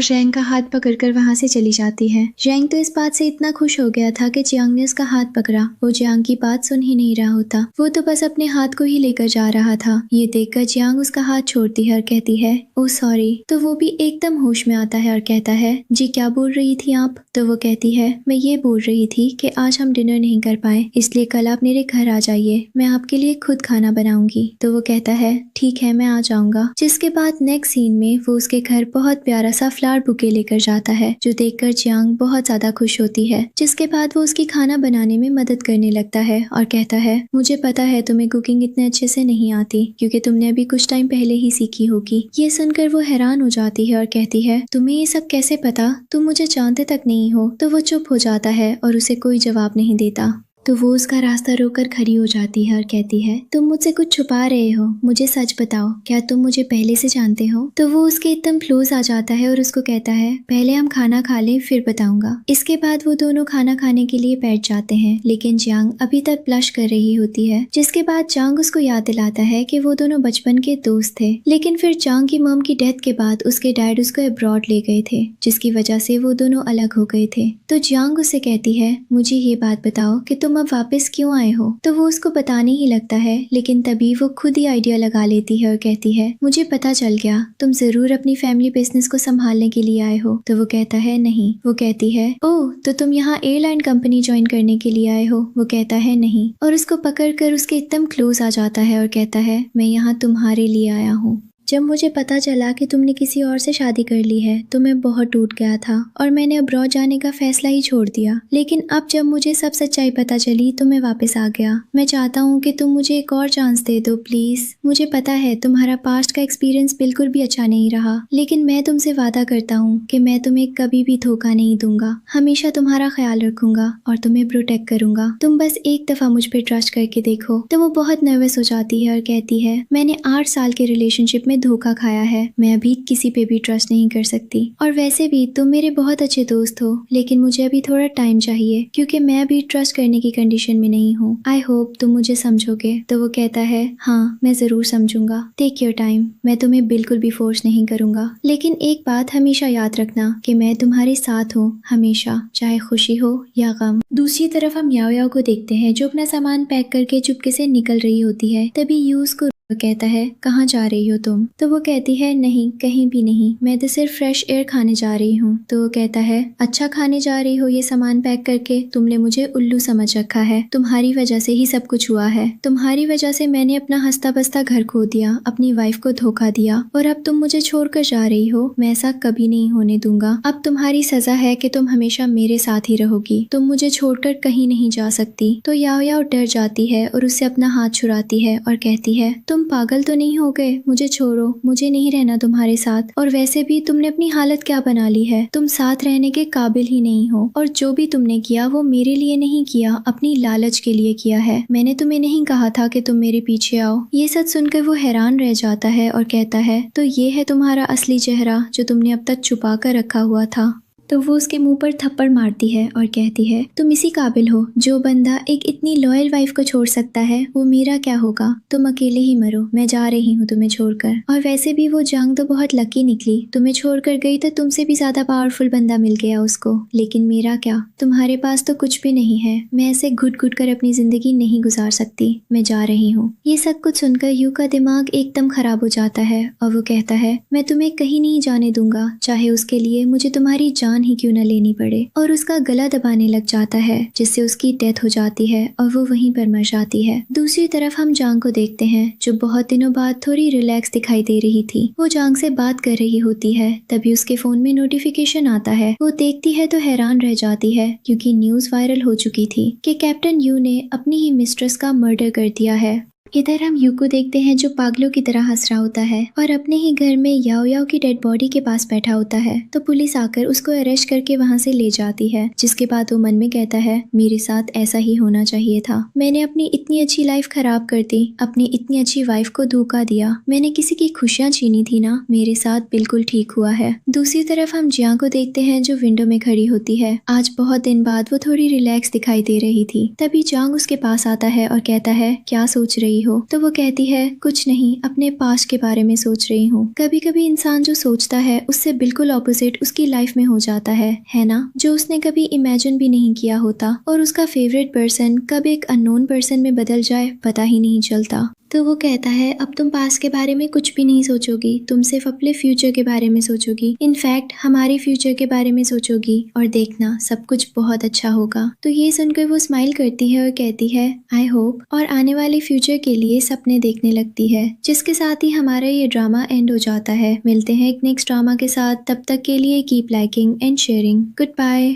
जियांग का हाथ पकड़कर वहां से चली जाती है। जियांग तो इस बात से इतना खुश हो गया था कि जियांग ने उसका हाथ पकड़ा। वो जियांग की बात सुन ही नहीं रहा होता, वो तो बस अपने हाथ को ही लेकर जा रहा था। ये देखकर जियांग उसका हाथ छोड़ती है और कहती है ओह सॉरी। तो वो भी एकदम होश में आता है और कहता है जी क्या बोल रही थी आप। तो वो कहती है मैं ये बोल रही थी कि आज हम डिनर नहीं कर पाए, इसलिए कल आप मेरे घर आ जाइए, मैं आपके लिए खुद खाना बनाऊंगी। तो वो कहता है ठीक है मैं आ जाऊंगा। जिसके बाद नेक्स्ट सीन में वो उसके घर बहुत प्यारा सा फ्लावर बुके लेकर जाता है, जो देखकर जियांग बहुत ज्यादा खुश होती है। जिसके बाद वो उसकी खाना बनाने में मदद करने लगता है और कहता है मुझे पता है तुम्हें कुकिंग इतने अच्छे से नहीं आती क्योंकि तुमने अभी कुछ टाइम पहले ही सीखी होगी। ये सुनकर वो हैरान हो जाती है और कहती है तुम्हें ये सब कैसे पता, तुम मुझे जानते तक नहीं हो। तो वो चुप हो जाता है और उसे कोई जवाब नहीं देता। तो वो उसका रास्ता रोककर खड़ी हो जाती है और कहती है तुम मुझसे कुछ छुपा रहे हो, मुझे सच बताओ, क्या तुम मुझे पहले से जानते हो। तो वो उसके एकदम क्लोज आ जाता है और उसको कहता है पहले हम खाना खा लें फिर बताऊंगा। इसके बाद वो दोनों खाना खाने के लिए बैठ जाते हैं, लेकिन जियांग अभी तक ब्लश कर रही होती है। जिसके बाद जियांग उसको याद दिलाता है कि वो दोनों बचपन के दोस्त थे, लेकिन फिर जियांग की मॉम की डेथ के बाद उसके डैड उसको अब्रॉड ले गए थे, जिसकी वजह से वो दोनों अलग हो गए थे। तो जियांग उससे कहती है मुझे ये बात बताओ कि तुम अब वापस क्यों आए हो। तो वो उसको बताने ही लगता है, लेकिन तभी वो खुद ही आइडिया लगा लेती है और कहती है मुझे पता चल गया, तुम जरूर अपनी फैमिली बिजनेस को संभालने के लिए आए हो। तो वो कहता है नहीं। वो कहती है ओह तो तुम यहाँ एयरलाइन कंपनी ज्वाइन करने के लिए आए हो। वो कहता है नहीं, और उसको पकड़कर उसके एकदम क्लोज आ जाता है और कहता है मैं यहाँ तुम्हारे लिए आया हूँ। जब मुझे पता चला कि तुमने किसी और से शादी कर ली है तो मैं बहुत टूट गया था और मैंने अब्रॉड जाने का फैसला ही छोड़ दिया, लेकिन अब जब मुझे सब सच्चाई पता चली तो मैं वापस आ गया। मैं चाहता हूँ कि तुम मुझे एक और चांस दे दो प्लीज। मुझे पता है तुम्हारा पास्ट का एक्सपीरियंस बिल्कुल भी अच्छा नहीं रहा, लेकिन मैं तुमसे वादा करता हूँ कि मैं तुम्हें कभी भी धोखा नहीं दूंगा, हमेशा तुम्हारा ख्याल रखूंगा और तुम्हें प्रोटेक्ट करूंगा। तुम बस एक दफा मुझ पर ट्रस्ट करके देखो। तो वो बहुत नर्वस हो जाती है और कहती है मैंने 8 साल के रिलेशनशिप में धोखा खाया है, मैं अभी किसी पे भी ट्रस्ट नहीं कर सकती, और वैसे भी तुम मेरे बहुत अच्छे दोस्त हो, लेकिन मुझे अभी थोड़ा टाइम चाहिए क्योंकि मैं अभी ट्रस्ट करने की कंडीशन में नहीं हूँ। आई होप तुम मुझे समझोगे। तो वो कहता है हाँ मैं जरूर समझूंगा, टेक योर टाइम, मैं तुम्हें बिल्कुल भी फोर्स नहीं करूंगा, लेकिन एक बात हमेशा याद रखना कि मैं तुम्हारे साथ हूँ हमेशा, चाहे खुशी हो या गम। दूसरी तरफ हम याओ याओ को देखते हैं जो अपना सामान पैक करके चुपके से निकल रही होती है। तभी यू उसको वो कहता है कहाँ जा रही हो तुम। तो वो कहती है नहीं कहीं भी नहीं, मैं तो सिर्फ फ्रेश एयर खाने जा रही हूँ। तो वो कहता है अच्छा खाने जा रही हो ये सामान पैक करके, तुमने मुझे उल्लू समझ रखा है, तुम्हारी वजह से ही सब कुछ हुआ है, तुम्हारी वजह से मैंने अपना हंसता बसता घर खो दिया, अपनी वाइफ को धोखा दिया, और अब तुम मुझे छोड़कर जा रही हो। मैं ऐसा कभी नहीं होने दूंगा। अब तुम्हारी सजा है कि तुम हमेशा मेरे साथ ही रहोगी, तुम मुझे छोड़कर कहीं नहीं जा सकती। तो याओ याओ डर जाती है और उससे अपना हाथ छुड़ाती है और कहती है तुम पागल तो नहीं हो गए, मुझे छोड़ो, मुझे नहीं रहना तुम्हारे साथ, और वैसे भी तुमने अपनी हालत क्या बना ली है, तुम साथ रहने के काबिल ही नहीं हो, और जो भी तुमने किया वो मेरे लिए नहीं किया, अपनी लालच के लिए किया है। मैंने तुम्हें नहीं कहा था कि तुम मेरे पीछे आओ। ये सच सुनकर वो हैरान रह जाता है और कहता है तो ये है तुम्हारा असली चेहरा जो तुमने अब तक छुपा कर रखा हुआ था। तो वो उसके मुंह पर थप्पड़ मारती है और कहती है तुम इसी काबिल हो, जो बंदा एक इतनी लॉयल वाइफ को छोड़ सकता है वो मेरा क्या होगा, तुम अकेले ही मरो, मैं जा रही हूँ तुम्हें छोड़कर। और वैसे भी वो जंग तो बहुत लकी निकली, तुम्हें छोड़कर गई तो तुमसे भी ज्यादा पावरफुल बंदा मिल गया उसको, लेकिन मेरा क्या, तुम्हारे पास तो कुछ भी नहीं है, मैं ऐसे घुट घुट कर अपनी जिंदगी नहीं गुजार सकती, मैं जा रही हूँ। ये सब कुछ सुनकर यू का दिमाग एकदम खराब हो जाता है और वो कहता है मैं तुम्हें कहीं नहीं जाने दूंगा, चाहे उसके लिए मुझे तुम्हारी जान ही क्यों न लेनी पड़े, और उसका गला दबाने लग जाता है जिससे उसकी डेथ हो जाती है और वो वहीं पर मर जाती है। दूसरी तरफ हम जांग को देखते हैं जो बहुत दिनों बाद थोड़ी रिलैक्स दिखाई दे रही थी। वो जांग से बात कर रही होती है, तभी उसके फोन में नोटिफिकेशन आता है। वो देखती है तो हैरान रह जाती है क्योंकि न्यूज वायरल हो चुकी थी कि कैप्टन यू ने अपनी ही मिस्ट्रेस का मर्डर कर दिया है। इधर हम यू को देखते हैं जो पागलों की तरह हंस रहा होता है और अपने ही घर में याओ याओ की डेड बॉडी के पास बैठा होता है। तो पुलिस आकर उसको अरेस्ट करके वहाँ से ले जाती है, जिसके बाद वो मन में कहता है मेरे साथ ऐसा ही होना चाहिए था। मैंने अपनी इतनी अच्छी लाइफ खराब कर दी, अपनी इतनी अच्छी वाइफ को धोखा दिया, मैंने किसी की खुशियाँ छीनी थी ना, मेरे साथ बिल्कुल ठीक हुआ है। दूसरी तरफ हम जिया को देखते हैं जो विंडो में खड़ी होती है। आज बहुत दिन बाद वो थोड़ी रिलैक्स दिखाई दे रही थी। तभी जांग उसके पास आता है और कहता है क्या सोच रही हो? तो वो कहती है कुछ नहीं, अपने पास्ट के बारे में सोच रही हूँ। कभी कभी इंसान जो सोचता है उससे बिल्कुल ऑपोजिट उसकी लाइफ में हो जाता है ना? जो उसने कभी इमेजिन भी नहीं किया होता और उसका फेवरेट पर्सन कब एक अननोन पर्सन में बदल जाए पता ही नहीं चलता। तो वो कहता है अब तुम पास्ट के बारे में कुछ भी नहीं सोचोगी, तुम सिर्फ अपने फ्यूचर के बारे में सोचोगी, इनफैक्ट हमारे फ्यूचर के बारे में सोचोगी और देखना सब कुछ बहुत अच्छा होगा। तो ये सुनकर वो स्माइल करती है और कहती है आई होप, और आने वाले फ्यूचर के लिए सपने देखने लगती है। जिसके साथ ही हमारा ये ड्रामा एंड हो जाता है। मिलते हैं एक नेक्स्ट ड्रामा के साथ, तब तक के लिए keep liking and sharing. Good bye.